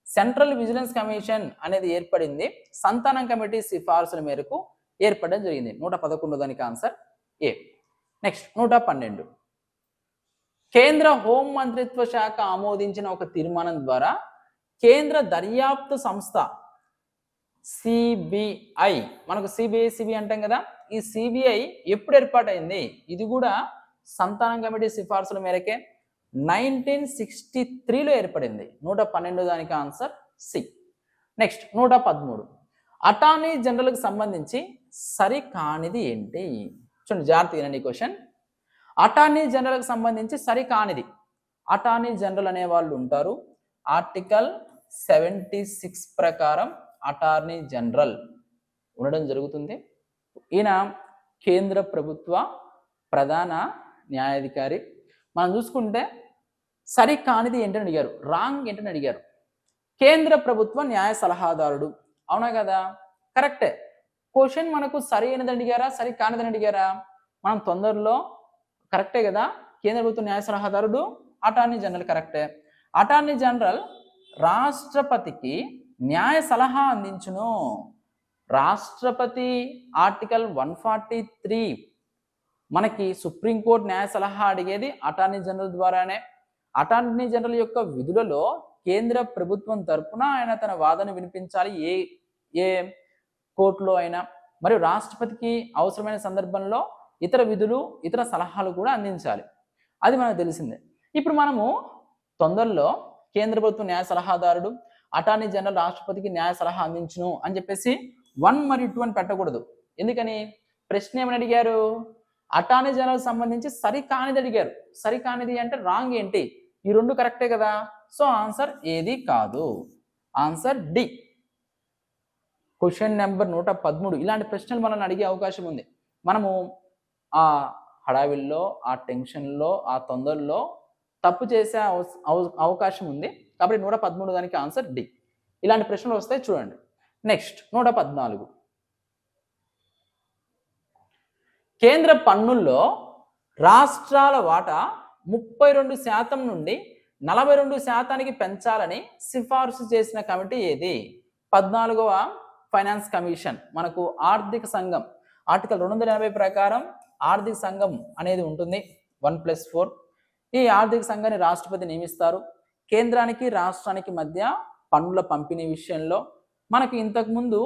సెంట్రల్ విజిలెన్స్ కమిషన్ అనేది ఏర్పడింది సంతానం కమిటీ సిఫార్సుల మేరకు ఏర్పడడం జరిగింది. 111 దానికి ఆన్సర్ ఏ. నెక్స్ట్ 112. కేంద్ర హోం మంత్రిత్వ శాఖ ఆమోదించిన ఒక తీర్మానం ద్వారా కేంద్ర దర్యాప్తు సంస్థ సిబిఐ, మనకు సిబిఐ అంటాం కదా, ఈ సిబిఐ ఎప్పుడు ఏర్పాటైంది? ఇది కూడా సంతానం కమిటీ సిఫార్సుల మేరకే 1963లో ఏర్పడింది. 112 దానికి ఆన్సర్ సి. నెక్స్ట్ 113. అటార్నీ జనరల్కి సంబంధించి సరికానిది ఏంటి? చూడండి జాగ్రత్తగా వినండి క్వశ్చన్. అటార్నీ జనరల్కి సంబంధించి సరికానిది, అటార్నీ జనరల్ అనే వాళ్ళు ఉంటారు. ఆర్టికల్ 76 ప్రకారం అటార్నీ జనరల్ ఉండడం జరుగుతుంది. ఈయన కేంద్ర ప్రభుత్వ ప్రధాన న్యాయాధికారి. మనం చూసుకుంటే సరికానిది ఏంటని అడిగారు, రాంగ్ ఏంటని అడిగారు. కేంద్ర ప్రభుత్వ న్యాయ సలహాదారుడు, అవునా కదా? కరెక్టే. క్వశ్చన్ మనకు సరి అయినది అడిగారా, సరి కానిదని అడిగారా? మనం తొందరలో కరెక్టే కదా. కేంద్ర ప్రభుత్వ న్యాయ సలహాదారుడు అటార్నీ జనరల్ కరెక్టే. అటార్నీ జనరల్ రాష్ట్రపతికి న్యాయ సలహా అందించును. రాష్ట్రపతి ఆర్టికల్ 143 మనకి సుప్రీంకోర్టు న్యాయ సలహా అడిగేది అటార్నీ జనరల్ ద్వారానే. అటార్నీ జనరల్ యొక్క విధులలో కేంద్ర ప్రభుత్వం తరపున ఆయన తన వాదన వినిపించాలి ఏ కోర్టులో అయినా, మరియు రాష్ట్రపతికి అవసరమైన సందర్భంలో ఇతర విధులు ఇతర సలహాలు కూడా అందించాలి. అది మనకు తెలిసిందే. ఇప్పుడు మనము తొందరలో కేంద్ర ప్రభుత్వ న్యాయ సలహాదారుడు అటార్నీ జనరల్ రాష్ట్రపతికి న్యాయ సలహా అందించును అని చెప్పేసి 1 మరియు 2 అని పెట్టకూడదు. ఎందుకని? ప్రశ్న ఏమని అడిగారు? అటార్నీ జనరల్ సంబంధించి సరికానిది అడిగారు. సరికానిది అంటే రాంగ్ ఏంటి? ఈ రెండు కరెక్టే కదా. సో ఆన్సర్ ఏది కాదు, ఆన్సర్ డి. Question number 113. ఇలాంటి ప్రశ్నలు మనల్ని అడిగే అవకాశం ఉంది. మనము ఆ హడావిల్లో, ఆ టెన్షన్లో, ఆ తొందరలో తప్పు చేసే అవకాశం ఉంది. కాబట్టి 113 దానికి ఆన్సర్ డి. ఇలాంటి ప్రశ్నలు వస్తాయి చూడండి. నెక్స్ట్ 114. కేంద్ర పన్నుల్లో రాష్ట్రాల వాటా 32% నుండి 42% పెంచాలని సిఫార్సు చేసిన కమిటీ ఏది? 14వ ఫైనాన్స్ కమిషన్. మనకు ఆర్థిక సంఘం ఆర్టికల్ 280 ప్రకారం ఆర్థిక సంఘం అనేది ఉంటుంది 1+4. ఈ ఆర్థిక సంఘాన్ని రాష్ట్రపతి నియమిస్తారు. కేంద్రానికి రాష్ట్రానికి మధ్య పన్నుల పంపిణీ విషయంలో మనకి ఇంతకుముందు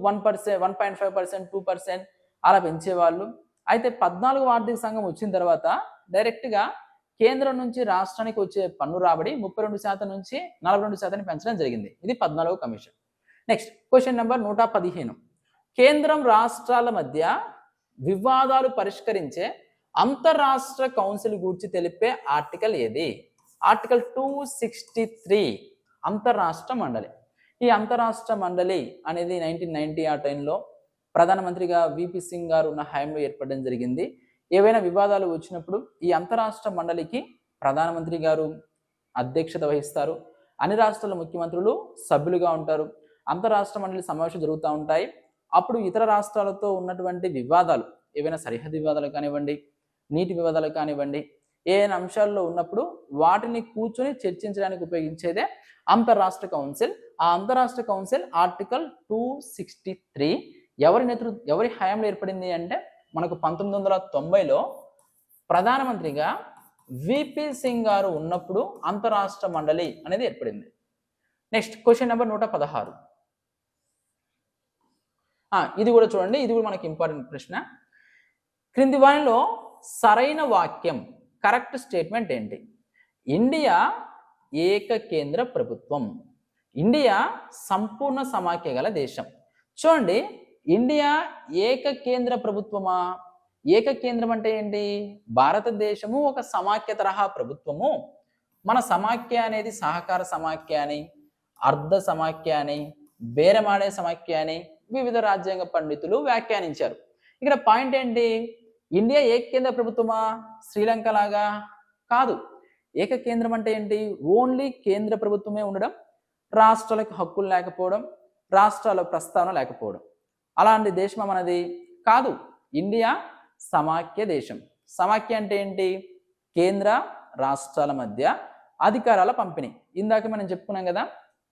1%, 1.5%, 2% అలా పెంచేవాళ్ళు. అయితే 14వ ఆర్థిక సంఘం వచ్చిన తర్వాత డైరెక్ట్గా కేంద్రం నుంచి రాష్ట్రానికి వచ్చే పన్ను రాబడి 32% నుంచి 42% పెంచడం జరిగింది. ఇది 14వ కమిషన్. Next question number 115. కేంద్రం రాష్ట్రాల మధ్య వివాదాలు పరిష్కరించే అంతర్రాష్ట్ర కౌన్సిల్ గూర్చి తెలిపే ఆర్టికల్ ఏది? ఆర్టికల్ 263 అంతర్రాష్ట్ర మండలి. ఈ అంతర్రాష్ట్ర మండలి అనేది 1990 ఆ టైంలో ప్రధానమంత్రిగా విపి సింగ్ గారు ఉన్న హయాంలో ఏర్పడడం జరిగింది. ఏవైనా వివాదాలు వచ్చినప్పుడు ఈ అంతర్రాష్ట్ర మండలికి ప్రధానమంత్రి గారు అధ్యక్షత వహిస్తారు. అన్ని రాష్ట్రాల ముఖ్యమంత్రులు సభ్యులుగా ఉంటారు. అంతర్రాష్ట్ర మండలి సమావేశాలు జరుగుతూ ఉంటాయి. అప్పుడు ఇతర రాష్ట్రాలతో ఉన్నటువంటి వివాదాలు, ఏవైనా సరిహద్దు వివాదాలు కానివ్వండి, నీటి వివాదాలు కానివ్వండి, ఏదైనా అంశాల్లో ఉన్నప్పుడు వాటిని కూర్చొని చర్చించడానికి ఉపయోగించేదే అంతర్రాష్ట్ర కౌన్సిల్. ఆ అంతర్రాష్ట్ర కౌన్సిల్ ఆర్టికల్ 263 ఎవరి హయాంలో ఏర్పడింది అంటే మనకు 1990లో ప్రధానమంత్రిగా విపి సింగ్ గారు ఉన్నప్పుడు అంతర్రాష్ట్ర మండలి అనేది ఏర్పడింది. Next question number 116. ఇది కూడా చూడండి, ఇది కూడా మనకి ఇంపార్టెంట్ ప్రశ్న. క్రింది వానిలో సరైన వాక్యం, కరెక్ట్ స్టేట్మెంట్ ఏంటి? ఇండియా ఏకకేంద్ర ప్రభుత్వం. ఇండియా సంపూర్ణ సమాఖ్య గల దేశం. చూడండి, ఇండియా ఏకకేంద్ర ప్రభుత్వమా? ఏకకేంద్రం అంటే ఏంటి? భారతదేశము ఒక సమాఖ్య తరహా ప్రభుత్వము. మన సమాఖ్య అనేది సహకార సమాఖ్య అని, అర్ధ సమాఖ్య అని, బేరమాడే సమాఖ్య అని వివిధ రాజ్యాంగ పండితులు వ్యాఖ్యానించారు. ఇక్కడ పాయింట్ ఏంటి? ఇండియా ఏకకేంద్ర ప్రభుత్వమా? శ్రీలంక లాగా కాదు. ఏకకేంద్రం అంటే ఏంటి? ఓన్లీ కేంద్ర ప్రభుత్వమే ఉండడం, రాష్ట్రాలకు హక్కులు లేకపోవడం, రాష్ట్రాల ప్రస్తావన లేకపోవడం. అలాంటి దేశం మనది కాదు. ఇండియా సమాఖ్య దేశం. సమాఖ్య అంటే ఏంటి? కేంద్ర రాష్ట్రాల మధ్య అధికారాల పంపిణీ. ఇందాక మనం చెప్పుకున్నాం కదా,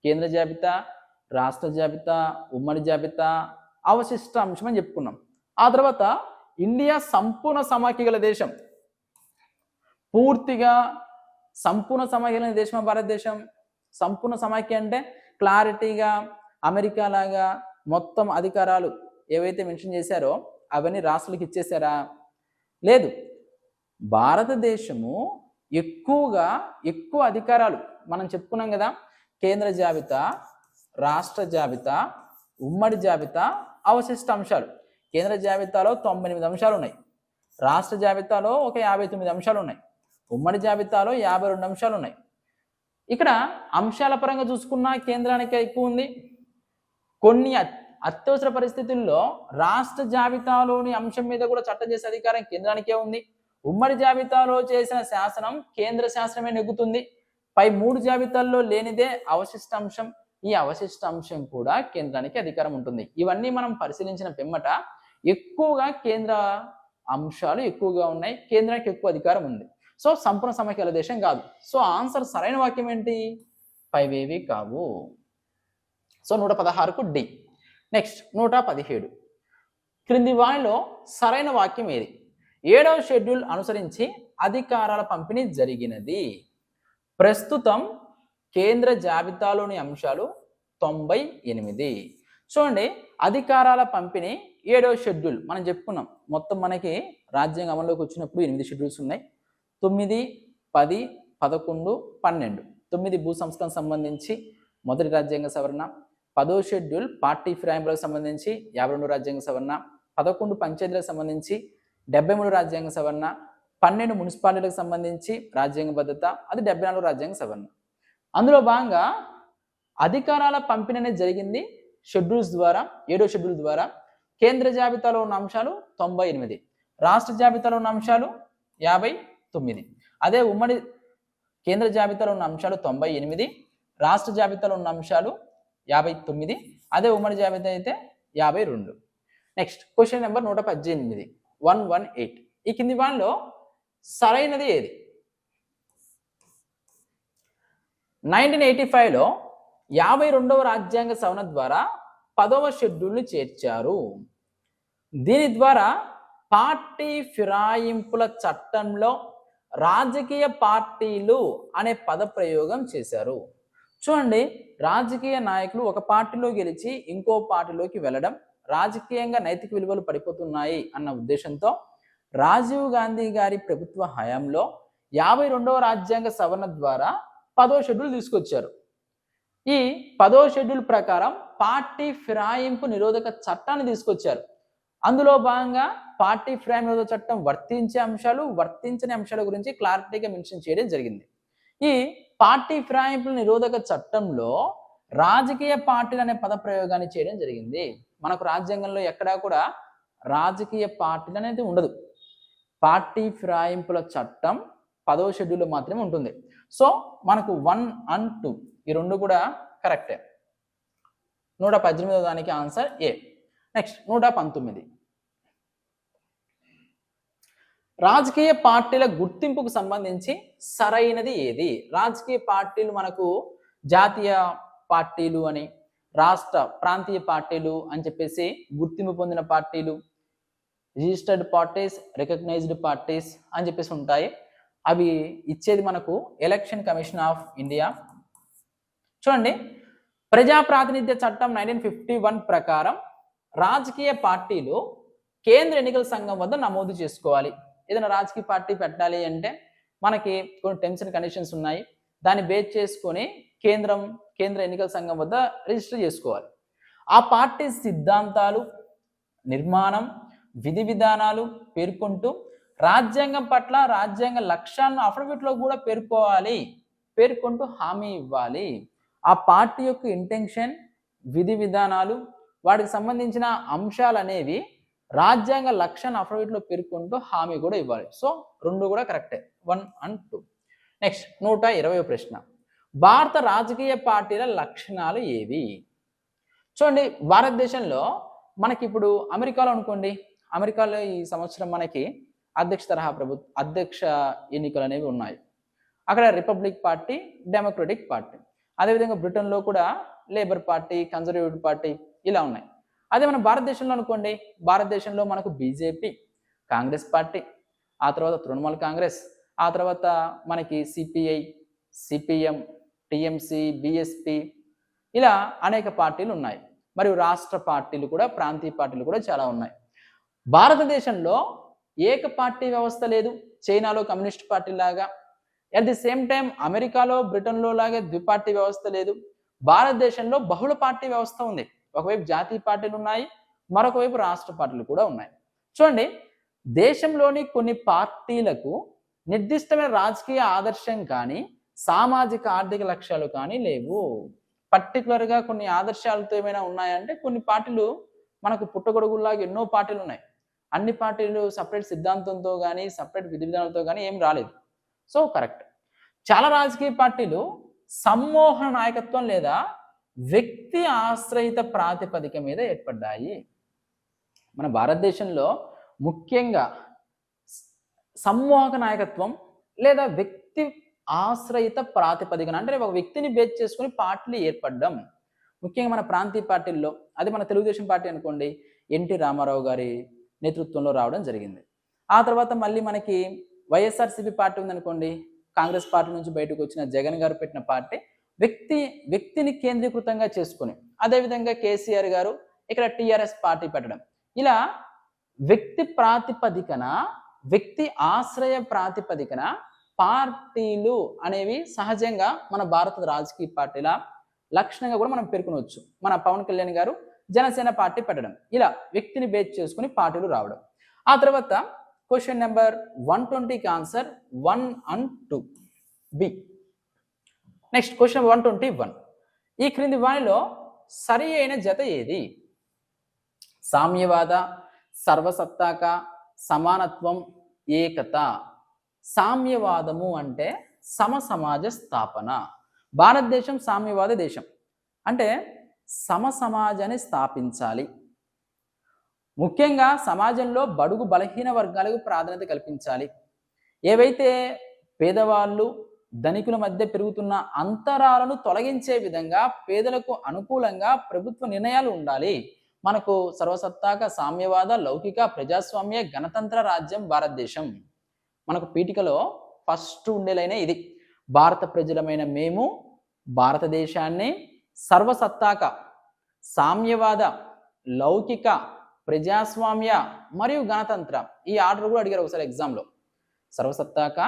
కేంద్ర జాబితా, రాష్ట్ర జాబితా, ఉమ్మడి జాబితా, అవశిష్ట అంశం అని చెప్పుకున్నాం. ఆ తర్వాత ఇండియా సంపూర్ణ సమాఖ్య గల దేశం, పూర్తిగా సంపూర్ణ సమాఖ్య గల దేశం భారతదేశం. సంపూర్ణ సమాఖ్య అంటే క్లారిటీగా అమెరికా లాగా మొత్తం అధికారాలు ఏవైతే మెన్షన్ చేశారో అవన్నీ రాష్ట్రాలకు ఇచ్చేసారా? లేదు. భారతదేశము ఎక్కువ అధికారాలు మనం చెప్పుకున్నాం కదా, కేంద్ర జాబితా, రాష్ట్ర జాబితా, ఉమ్మడి జాబితా, అవశిష్ట అంశాలు. కేంద్ర జాబితాలో 98 అంశాలు ఉన్నాయి, రాష్ట్ర జాబితాలో ఒక 59 అంశాలు ఉన్నాయి, ఉమ్మడి జాబితాలో 52 అంశాలు ఉన్నాయి. ఇక్కడ అంశాల పరంగా చూసుకున్నా కేంద్రానికి ఎక్కువ ఉంది. కొన్ని అత్యవసర పరిస్థితుల్లో రాష్ట్ర జాబితాలోని అంశం మీద కూడా చట్టం చేసే అధికారం కేంద్రానికే ఉంది. ఉమ్మడి జాబితాలో చేసిన శాసనం కేంద్ర శాసనమే నెగ్గుతుంది. పై 3 జాబితాల్లో లేనిదే అవశిష్ట అంశం. ఈ అవశిష్ట అంశం కూడా కేంద్రానికి అధికారం ఉంటుంది. ఇవన్నీ మనం పరిశీలించిన పిమ్మట ఎక్కువగా కేంద్ర అంశాలు ఎక్కువగా ఉన్నాయి, కేంద్రానికి ఎక్కువ అధికారం ఉంది. సో సంపూర్ణ సమాఖ్య గల దేశం కాదు. సో ఆన్సర్ సరైన వాక్యం ఏంటి? పైవేవి కావు. సో 116కు డి. నెక్స్ట్ 117. క్రింది వారిలో సరైన వాక్యం ఏది? 7వ షెడ్యూల్ అనుసరించి అధికారాల పంపిణీ జరిగినది. ప్రస్తుతం కేంద్ర జాబితాలోని అంశాలు 98. చూడండి, అధికారాల పంపిణీ 7వ షెడ్యూల్ మనం చెప్పుకున్నాం. మొత్తం మనకి రాజ్యాంగం అమల్లోకి వచ్చినప్పుడు 8 షెడ్యూల్స్ ఉన్నాయి. 9, 10, 11, 12. 9 భూ సంస్కరణ సంబంధించి మొదటి రాజ్యాంగ సవరణ, 10వ షెడ్యూల్ పార్టీ ఫిరాయింపులకు సంబంధించి 52 రాజ్యాంగ సవరణ, 11 పంచాయతీలకు సంబంధించి 73 రాజ్యాంగ సవరణ, 12 మున్సిపాలిటీలకు సంబంధించి రాజ్యాంగ భద్రత, అది 74 రాజ్యాంగ సవరణ. అందులో భాగంగా అధికారాల పంపిణీ అనేది జరిగింది షెడ్యూల్స్ ద్వారా. 7వ షెడ్యూల్ ద్వారా కేంద్ర జాబితాలో ఉన్న అంశాలు 98, రాష్ట్ర జాబితాలో ఉన్న అంశాలు 59. అదే ఉమ్మడి కేంద్ర జాబితాలో ఉన్న అంశాలు 98, రాష్ట్ర జాబితాలో ఉన్న అంశాలు 59, అదే ఉమ్మడి జాబితా అయితే 52. Next question number 118, 118. ఈ కింది వాటిలో సరైనది ఏది? 1985లో 52వ రాజ్యాంగ సవరణ ద్వారా 10వ షెడ్యూల్ని చేర్చారు. దీని ద్వారా పార్టీ ఫిరాయింపుల చట్టంలో రాజకీయ పార్టీలు అనే పద ప్రయోగం చేశారు. చూడండి, రాజకీయ నాయకులు ఒక పార్టీలో గెలిచి ఇంకో పార్టీలోకి వెళ్ళడం, రాజకీయంగా నైతిక విలువలు పడిపోతున్నాయి అన్న ఉద్దేశంతో రాజీవ్ గాంధీ గారి ప్రభుత్వ హయాంలో 52వ రాజ్యాంగ సవరణ ద్వారా 10వ షెడ్యూల్ తీసుకొచ్చారు. ఈ 10వ షెడ్యూల్ ప్రకారం పార్టీ ఫిరాయింపు నిరోధక చట్టాన్ని తీసుకొచ్చారు. అందులో భాగంగా పార్టీ ఫిరాయింపు నిరోధక చట్టం వర్తించే అంశాలు, వర్తించని అంశాల గురించి క్లారిటీగా మెన్షన్ చేయడం జరిగింది. ఈ పార్టీ ఫిరాయింపుల నిరోధక చట్టంలో రాజకీయ పార్టీలు అనే పద ప్రయోగాన్ని చేయడం జరిగింది. మనకు రాజ్యాంగంలో ఎక్కడా కూడా రాజకీయ పార్టీలు అనేది ఉండదు. పార్టీ ఫిరాయింపుల చట్టం 10వ షెడ్యూల్లో మాత్రమే ఉంటుంది. సో మనకు 1 and 2 ఈ రెండు కూడా కరెక్టే. 118వ దానికి ఆన్సర్ ఏ. నెక్స్ట్ 119. రాజకీయ పార్టీల గుర్తింపుకు సంబంధించి సరైనది ఏది? రాజకీయ పార్టీలు మనకు జాతీయ పార్టీలు అని, రాష్ట్ర ప్రాంతీయ పార్టీలు అని చెప్పేసి గుర్తింపు పొందిన పార్టీలు, రిజిస్టర్డ్ పార్టీస్, రికగ్నైజ్డ్ పార్టీస్ అని చెప్పేసి ఉంటాయి. అవి ఇచ్చేది మనకు ఎలక్షన్ కమిషన్ ఆఫ్ ఇండియా. చూడండి, ప్రజా ప్రాతినిధ్య చట్టం 1951 ప్రకారం రాజకీయ పార్టీలు కేంద్ర ఎన్నికల సంఘం వద్ద నమోదు చేసుకోవాలి. ఏదైనా రాజకీయ పార్టీ పెట్టాలి అంటే మనకి కొన్ని టర్మ్స్ అండ్ కండిషన్స్ ఉన్నాయి. దాన్ని బేస్ చేసుకొని కేంద్ర ఎన్నికల సంఘం వద్ద రిజిస్టర్ చేసుకోవాలి. ఆ పార్టీ సిద్ధాంతాలు, నిర్మాణం, విధి విధానాలు పేర్కొంటూ రాజ్యాంగం పట్ల రాజ్యాంగ లక్ష్యాలను అఫిడవిట్లో కూడా పేర్కొంటూ హామీ ఇవ్వాలి. ఆ పార్టీ యొక్క ఇంటెన్షన్, విధి విధానాలు, వాటికి సంబంధించిన అంశాలు అనేవి రాజ్యాంగ లక్ష్యాన్ని అఫిడవిట్లో పేర్కొంటూ హామీ కూడా ఇవ్వాలి. సో రెండు కూడా కరెక్టే, 1 and 2. నెక్స్ట్ 120వ ప్రశ్న. భారత రాజకీయ పార్టీల లక్షణాలు ఏవి? చూడండి, భారతదేశంలో మనకి ఇప్పుడు అమెరికాలో అనుకోండి, అమెరికాలో ఈ సంవత్సరం మనకి అధ్యక్ష ఎన్నికలు అనేవి ఉన్నాయి. అక్కడ రిపబ్లిక్ పార్టీ, డెమోక్రటిక్ పార్టీ. అదేవిధంగా బ్రిటన్లో కూడా లేబర్ పార్టీ, కన్జర్వేటివ్ పార్టీ ఇలా ఉన్నాయి. అదే మన భారతదేశంలో అనుకోండి, భారతదేశంలో మనకు బీజేపీ, కాంగ్రెస్ పార్టీ, ఆ తర్వాత తృణమూల్ కాంగ్రెస్, ఆ తర్వాత మనకి సిపిఐ, సిపిఎం, టిఎంసి, బిఎస్పి, ఇలా అనేక పార్టీలు ఉన్నాయి. మరియు రాష్ట్ర పార్టీలు కూడా, ప్రాంతీయ పార్టీలు కూడా చాలా ఉన్నాయి. భారతదేశంలో ఏక పార్టీ వ్యవస్థ లేదు, చైనాలో కమ్యూనిస్ట్ పార్టీ లాగా. అట్ ది సేమ్ టైం అమెరికాలో, బ్రిటన్లో లాగా ద్విపార్టీ వ్యవస్థ లేదు. భారతదేశంలో బహుళ పార్టీ వ్యవస్థ ఉంది. ఒకవైపు జాతీయ పార్టీలు ఉన్నాయి, మరొక వైపు రాష్ట్ర పార్టీలు కూడా ఉన్నాయి. చూడండి, దేశంలోని కొన్ని పార్టీలకు నిర్దిష్టమైన రాజకీయ ఆదర్శం కానీ, సామాజిక ఆర్థిక లక్ష్యాలు కానీ లేవు. పర్టికులర్గా కొన్ని ఆదర్శాలతో ఏమైనా ఉన్నాయంటే, కొన్ని పార్టీలు మనకు పుట్టగొడుగుల్లాగా ఎన్నో పార్టీలు ఉన్నాయి. అన్ని పార్టీలు సపరేట్ సిద్ధాంతంతో కానీ, సపరేట్ విధి విధానాలతో కానీ ఏం రాలేదు. So correct. చాలా రాజకీయ పార్టీలు సమ్మోహన నాయకత్వం లేదా వ్యక్తి ఆశ్రయిత ప్రాతిపదిక మీద ఏర్పడ్డాయి. మన భారతదేశంలో ముఖ్యంగా సమ్మోహక నాయకత్వం లేదా వ్యక్తి ఆశ్రయిత ప్రాతిపదికన, అంటే ఒక వ్యక్తిని బేస్ చేసుకుని పార్టీలు ఏర్పడడం. ముఖ్యంగా మన ప్రాంతీయ పార్టీల్లో, అది మన తెలుగుదేశం పార్టీ అనుకోండి, ఎన్టీ రామారావు గారి నేతృత్వంలో రావడం జరిగింది. ఆ తర్వాత మళ్ళీ మనకి వైఎస్ఆర్సీపీ పార్టీ ఉందనుకోండి, కాంగ్రెస్ పార్టీ నుంచి బయటకు వచ్చిన జగన్ గారు పెట్టిన పార్టీ వ్యక్తిని కేంద్రీకృతంగా చేసుకుని, అదేవిధంగా కేసీఆర్ గారు ఇక్కడ టీఆర్ఎస్ పార్టీ పెట్టడం, ఇలా వ్యక్తి ప్రాతిపదికన, వ్యక్తి ఆశ్రయ ప్రాతిపదికన పార్టీలు అనేవి సహజంగా మన భారత రాజకీయ పార్టీల లక్షణంగా కూడా మనం పేర్కొనవచ్చు. మన పవన్ కళ్యాణ్ గారు జనసేన పార్టీ పెట్టడం, ఇలా వ్యక్తిని బేస్ చేసుకుని పార్టీలు రావడం. ఆ తర్వాత క్వశ్చన్ నెంబర్ 120కి answer 1 and 2 B. Next question 121. ఈ క్రింది వానిలో సరి అయిన జత ఏది? సామ్యవాద, సర్వసత్తాక, సమానత్వం, ఏకత. సామ్యవాదము అంటే సమసమాజ స్థాపన. భారతదేశం సామ్యవాద దేశం, అంటే సమసమాజాన్ని స్థాపించాలి. ముఖ్యంగా సమాజంలో బడుగు బలహీన వర్గాలకు ప్రాధాన్యత కల్పించాలి. ఏవైతే పేదవాళ్ళు ధనికుల మధ్య పెరుగుతున్న అంతరాలను తొలగించే విధంగా పేదలకు అనుకూలంగా ప్రభుత్వ నిర్ణయాలు ఉండాలి. మనకు సర్వసత్తాక, సామ్యవాద, లౌకిక, ప్రజాస్వామ్య, గణతంత్ర రాజ్యం భారతదేశం. మనకు పీఠికలో ఫస్ట్ ఉండేలైన ఇది. భారత ప్రజలమైన మేము భారతదేశాన్ని సర్వసత్తాక, సామ్యవాద, లౌకిక, ప్రజాస్వామ్య మరియు గణతంత్ర, ఈ ఆర్డర్ కూడా అడిగారు ఒకసారి ఎగ్జామ్లో. సర్వసత్తాక,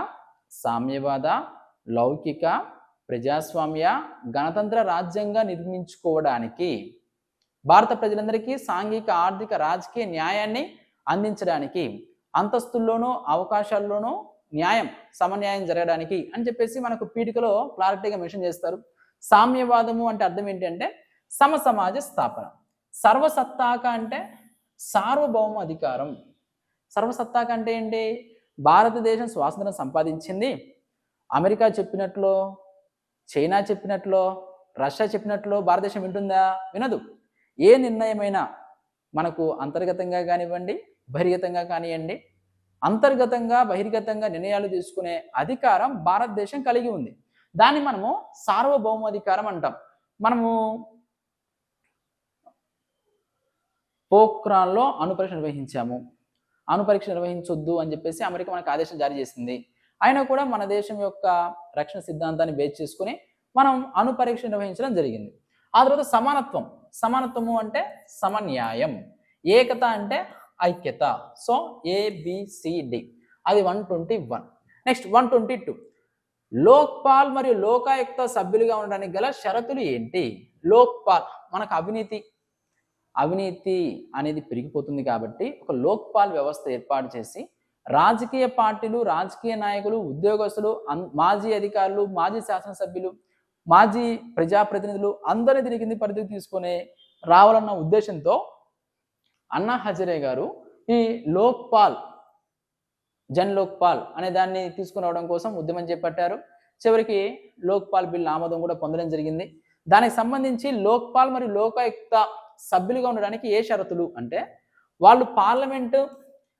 సామ్యవాద, లౌకిక, ప్రజాస్వామ్య, గణతంత్ర రాజ్యంగా నిర్మించుకోవడానికి, భారత ప్రజలందరికీ సాంఘిక, ఆర్థిక, రాజకీయ న్యాయాన్ని అందించడానికి, అంతస్తుల్లోనూ అవకాశాల్లోనూ న్యాయం, సమన్యాయం జరగడానికి అని చెప్పేసి మనకు పీఠికలో క్లారిటీగా మెన్షన్ చేస్తారు. సామ్యవాదము అంటే అర్థం ఏంటి అంటే సమసమాజ స్థాపన. సర్వసత్తాక అంటే సార్వభౌమ అధికారం. సర్వసత్తాక అంటే ఏంటి? భారతదేశం స్వాతంత్రం సంపాదించింది, అమెరికా చెప్పినట్లు, చైనా చెప్పినట్లు, రష్యా చెప్పినట్లు భారతదేశం వింటుందా? వినదు. ఏ నిర్ణయమైనా మనకు అంతర్గతంగా కానివ్వండి, బహిర్గతంగా కానివ్వండి, అంతర్గతంగా బహిర్గతంగా నిర్ణయాలు తీసుకునే అధికారం భారతదేశం కలిగి ఉంది. దాన్ని మనము సార్వభౌమాధికారం అంటాం. మనము పోఖ్రాన్లో అణుపరీక్ష నిర్వహించాము. అణుపరీక్ష నిర్వహించొద్దు అని చెప్పేసి అమెరికా మనకు ఆదేశం జారీ చేసింది. అయినా కూడా మన దేశం యొక్క రక్షణ సిద్ధాంతాన్ని బేస్ చేసుకుని మనం అణుపరీక్ష నిర్వహించడం జరిగింది. ఆ తర్వాత సమానత్వం. సమానత్వము అంటే సమన్యాయం. ఏకత అంటే ఐక్యత. సో ABCD, అది 121. నెక్స్ట్ 122. లోక్పాల్ మరియు లోకాయుక్త సభ్యులుగా ఉండడానికి గల షరతులు ఏంటి? లోక్పాల్, మనకు అవినీతి అనేది పెరిగిపోతుంది కాబట్టి ఒక లోక్పాల్ వ్యవస్థ ఏర్పాటు చేసి రాజకీయ పార్టీలు, రాజకీయ నాయకులు, ఉద్యోగస్తులు, మాజీ అధికారులు, మాజీ శాసనసభ్యులు, మాజీ ప్రజాప్రతినిధులు అందరినీ దీని కింది పరిధికి తీసుకొని రావాలన్న ఉద్దేశంతో అన్నా హజారే గారు ఈ లోక్పాల్, జన్ లోక్పాల్ అనే దాన్ని తీసుకుని రావడం కోసం ఉద్యమం చేపట్టారు. చివరికి లోక్పాల్ బిల్ ఆమోదం కూడా పొందడం జరిగింది. దానికి సంబంధించి లోక్పాల్ మరియు లోకాయుక్త సభ్యులుగా ఉండడానికి ఏ షరతులు అంటే, వాళ్ళు పార్లమెంటు,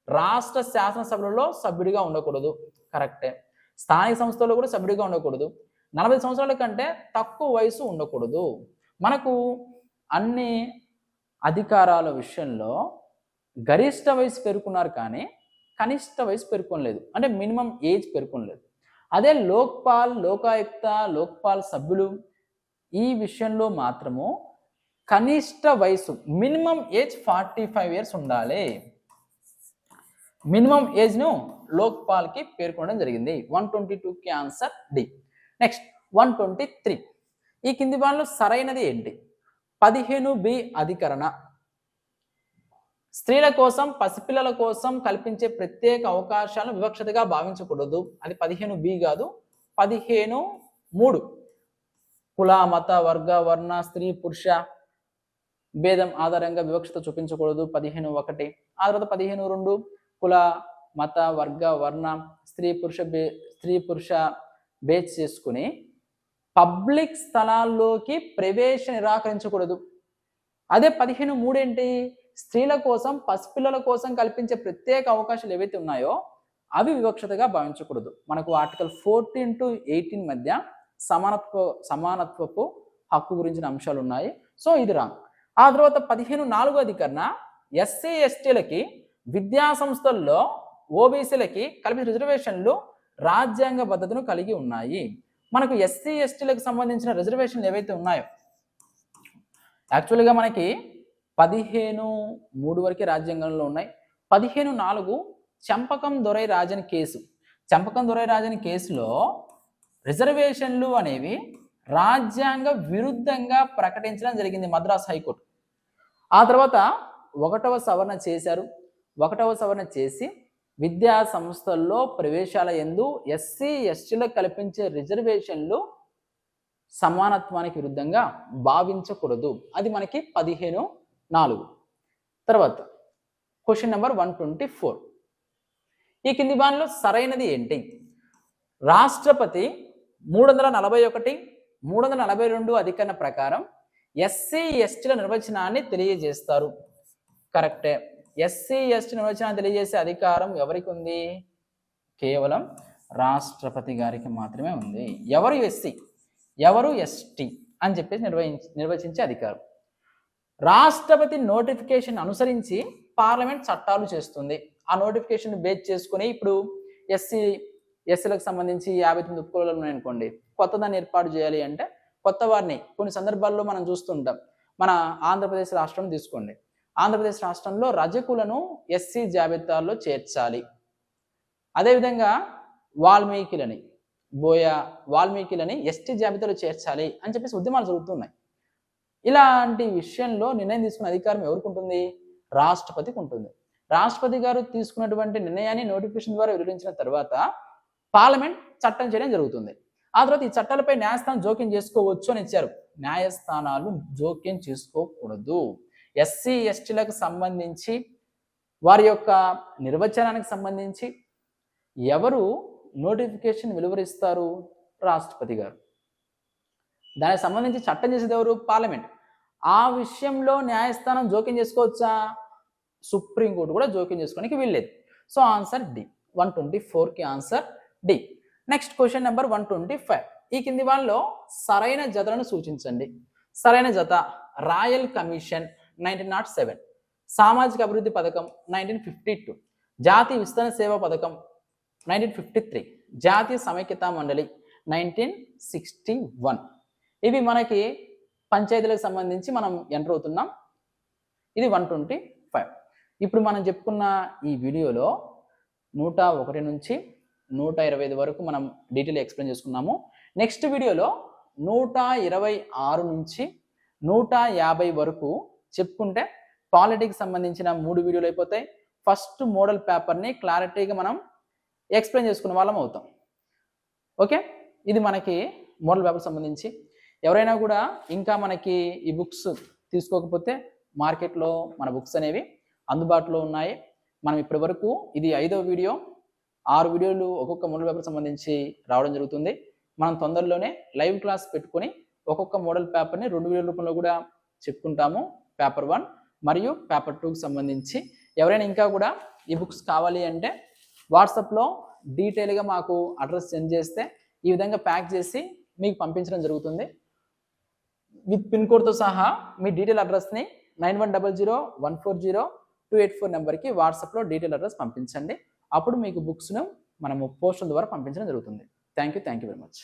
రాష్ట్ర శాసనసభలలో సభ్యుడిగా ఉండకూడదు, కరెక్టే. స్థానిక సంస్థల్లో కూడా సభ్యుడిగా ఉండకూడదు. 40 సంవత్సరాల కంటే తక్కువ వయసు ఉండకూడదు. మనకు అన్ని అధికారాల విషయంలో గరిష్ట వయసు పేర్కొన్నారు కానీ కనిష్ట వయసు పేర్కొనలేదు, అంటే మినిమం ఏజ్ పేర్కొనలేదు. అదే లోక్పాల్, లోకాయుక్త, లోక్పాల్ సభ్యులు ఈ విషయంలో మాత్రము కనిష్ట వయసు మినిమం ఏజ్ 45 ఇయర్స్ ఉండాలి. మినిమం ఏజ్ను లోక్పాల్కి పేర్కొనడం జరిగింది. 122కి ఆన్సర్ డి. నెక్స్ట్ 123. ఈ కింది వాళ్ళలో సరైనది ఏంటి? 15B అధికరణ స్త్రీల కోసం, పసిపిల్లల కోసం కల్పించే ప్రత్యేక అవకాశాలను వివక్షతగా భావించకూడదు. అది 15B కాదు, 15(3). కుల, మత, వర్గ, వర్ణ, స్త్రీ, పురుష భేదం ఆధారంగా వివక్షత చూపించకూడదు. 15(1). ఆ తర్వాత 15(2) కుల, మత, వర్గ, వర్ణ, స్త్రీ పురుష బేస్ చేసుకుని పబ్లిక్ స్థలాల్లోకి ప్రవేశ నిరాకరించకూడదు. అదే 15(3) ఏంటి? స్త్రీల కోసం, పసిపిల్లల కోసం కల్పించే ప్రత్యేక అవకాశాలు ఏవైతే ఉన్నాయో అవి వివక్షతగా భావించకూడదు. మనకు ఆర్టికల్ 14 to 18 మధ్య సమానత్వపు హక్కు గురించిన అంశాలు ఉన్నాయి. సో ఇది రాంగ్. ఆ తర్వాత 15(4) అధికరణ ఎస్సీ ఎస్టీలకి విద్యా సంస్థల్లో ఓబీసీలకి కల్పించిన రిజర్వేషన్లు రాజ్యాంగ భద్రతను కలిగి ఉన్నాయి. మనకు ఎస్సీ ఎస్టీలకు సంబంధించిన రిజర్వేషన్లు ఏవైతే ఉన్నాయో యాక్చువల్గా మనకి 15(3) వరకే రాజ్యాంగంలో ఉన్నాయి. 15(4) చంపకం దొరై రాజన్ కేసు. చంపకం దొరై రాజన్ కేసులో రిజర్వేషన్లు అనేవి రాజ్యాంగ విరుద్ధంగా ప్రకటించడం జరిగింది మద్రాస్ హైకోర్టు. ఆ తర్వాత 1వ సవరణ చేశారు. 1వ సవరణ చేసి విద్యా సంస్థల్లో ప్రవేశాల యందు ఎస్సీ ఎస్టీలకు కల్పించే రిజర్వేషన్లు సమానత్వానికి విరుద్ధంగా భావించకూడదు. అది మనకి 15(4). తర్వాత క్వశ్చన్ నెంబర్ 124. ఈ కింది వానిలో సరైనది ఏంటి? రాష్ట్రపతి 341, 342 అధికరణ ప్రకారం ఎస్సీ ఎస్టీల నిర్వచనాన్ని తెలియజేస్తారు. కరెక్టే. ఎస్సీ ఎస్టీ నిర్వచనాన్ని తెలియజేసే అధికారం ఎవరికి ఉంది? కేవలం రాష్ట్రపతి గారికి మాత్రమే ఉంది. ఎవరు ఎస్సీ, ఎవరు ఎస్టీ అని చెప్పేసి నిర్వచించే అధికారం. రాష్ట్రపతి నోటిఫికేషన్ అనుసరించి పార్లమెంట్ చట్టాలు చేస్తుంది. ఆ నోటిఫికేషన్ బేస్ చేసుకుని ఇప్పుడు ఎస్సీలకు సంబంధించి 59 ఉపకులాలు ఉన్నాయనుకోండి, కొత్త దాన్ని ఏర్పాటు చేయాలి అంటే కొత్త వారిని కొన్ని సందర్భాల్లో మనం చూస్తుంటాం. మన ఆంధ్రప్రదేశ్ రాష్ట్రం తీసుకోండి. ఆంధ్రప్రదేశ్ రాష్ట్రంలో రజకులను ఎస్సీ జాబితాలో చేర్చాలి. అదేవిధంగా వాల్మీకిలని ఎస్టీ జాబితాలో చేర్చాలి అని చెప్పేసి ఉద్యమాలు జరుగుతున్నాయి. ఇలాంటి విషయంలో నిర్ణయం తీసుకునే అధికారం ఎవరికి ఉంటుంది? రాష్ట్రపతికి ఉంటుంది. రాష్ట్రపతి గారు తీసుకున్నటువంటి నిర్ణయాన్ని నోటిఫికేషన్ ద్వారా వెలువరించిన తర్వాత పార్లమెంట్ చట్టం చేయడం జరుగుతుంది. ఆ తర్వాత ఈ చట్టాలపై న్యాయస్థానం జోక్యం చేసుకోవచ్చు అని ఇచ్చారు. న్యాయస్థానాలు జోక్యం చేసుకోకూడదు. ఎస్సీ ఎస్టీలకు సంబంధించి వారి యొక్క నిర్వచనానికి సంబంధించి ఎవరు నోటిఫికేషన్ వెలువరిస్తారు? రాష్ట్రపతి గారు. దానికి సంబంధించి చట్టం చేసేది ఎవరు? పార్లమెంట్. ఆ విషయంలో న్యాయస్థానం జోక్యం చేసుకోవచ్చా? సుప్రీంకోర్టు కూడా జోక్యం చేసుకోవడానికి వీల్లేదు. So answer D. 124కి answer D. Next question number 125. ఈ కింది వాళ్ళలో సరైన జతలను సూచించండి. సరైన జత రాయల్ కమిషన్ 1907, సామాజిక అభివృద్ధి పథకం 1952, జాతీయ విస్తరణ సేవా పథకం 1953, జాతీయ సమైక్యతా మండలి 1961. ఇవి మనకి పంచాయతీలకు సంబంధించి మనం ఎంటర్ అవుతున్నాం. ఇది 125. ఇప్పుడు మనం చెప్పుకున్న ఈ వీడియోలో 101 నుంచి 125 వరకు మనం డీటెయిల్ ఎక్స్ప్లెయిన్ చేసుకున్నాము. నెక్స్ట్ వీడియోలో 126 నుంచి 150 వరకు చెప్పుకుంటే పాలిటిక్స్ సంబంధించిన 3 వీడియోలు అయిపోతాయి. ఫస్ట్ మోడల్ పేపర్ని క్లారిటీగా మనం ఎక్స్ప్లెయిన్ చేసుకున్న వాళ్ళం అవుతాం. ఓకే, ఇది మనకి మోడల్ పేపర్ సంబంధించి. ఎవరైనా కూడా ఇంకా మనకి ఈ బుక్స్ తీసుకోకపోతే మార్కెట్లో మన బుక్స్ అనేవి అందుబాటులో ఉన్నాయి. మనం ఇప్పటి వరకు ఇది 5వ వీడియో, 6 వీడియోలు ఒక్కొక్క మోడల్ పేపర్ సంబంధించి రావడం జరుగుతుంది. మనం తొందరలోనే లైవ్ క్లాస్ పెట్టుకొని ఒక్కొక్క మోడల్ పేపర్ని 2 వీడియోల రూపంలో కూడా చెప్పుకుంటాము. పేపర్ 1 మరియు పేపర్ 2కి సంబంధించి ఎవరైనా ఇంకా కూడా ఈ బుక్స్ కావాలి అంటే వాట్సాప్లో డీటెయిల్గా మాకు అడ్రస్ సెండ్ చేస్తే ఈ విధంగా ప్యాక్ చేసి మీకు పంపించడం జరుగుతుంది. విత్ పిన్ కోడ్తో సహా మీ డీటెయిల్ అడ్రస్ని 9100140284 నెంబర్కి వాట్సాప్లో డీటెయిల్ అడ్రస్ పంపించండి. అప్పుడు మీకు బుక్స్ను మనము పోస్టుల ద్వారా పంపించడం జరుగుతుంది. Thank you very much.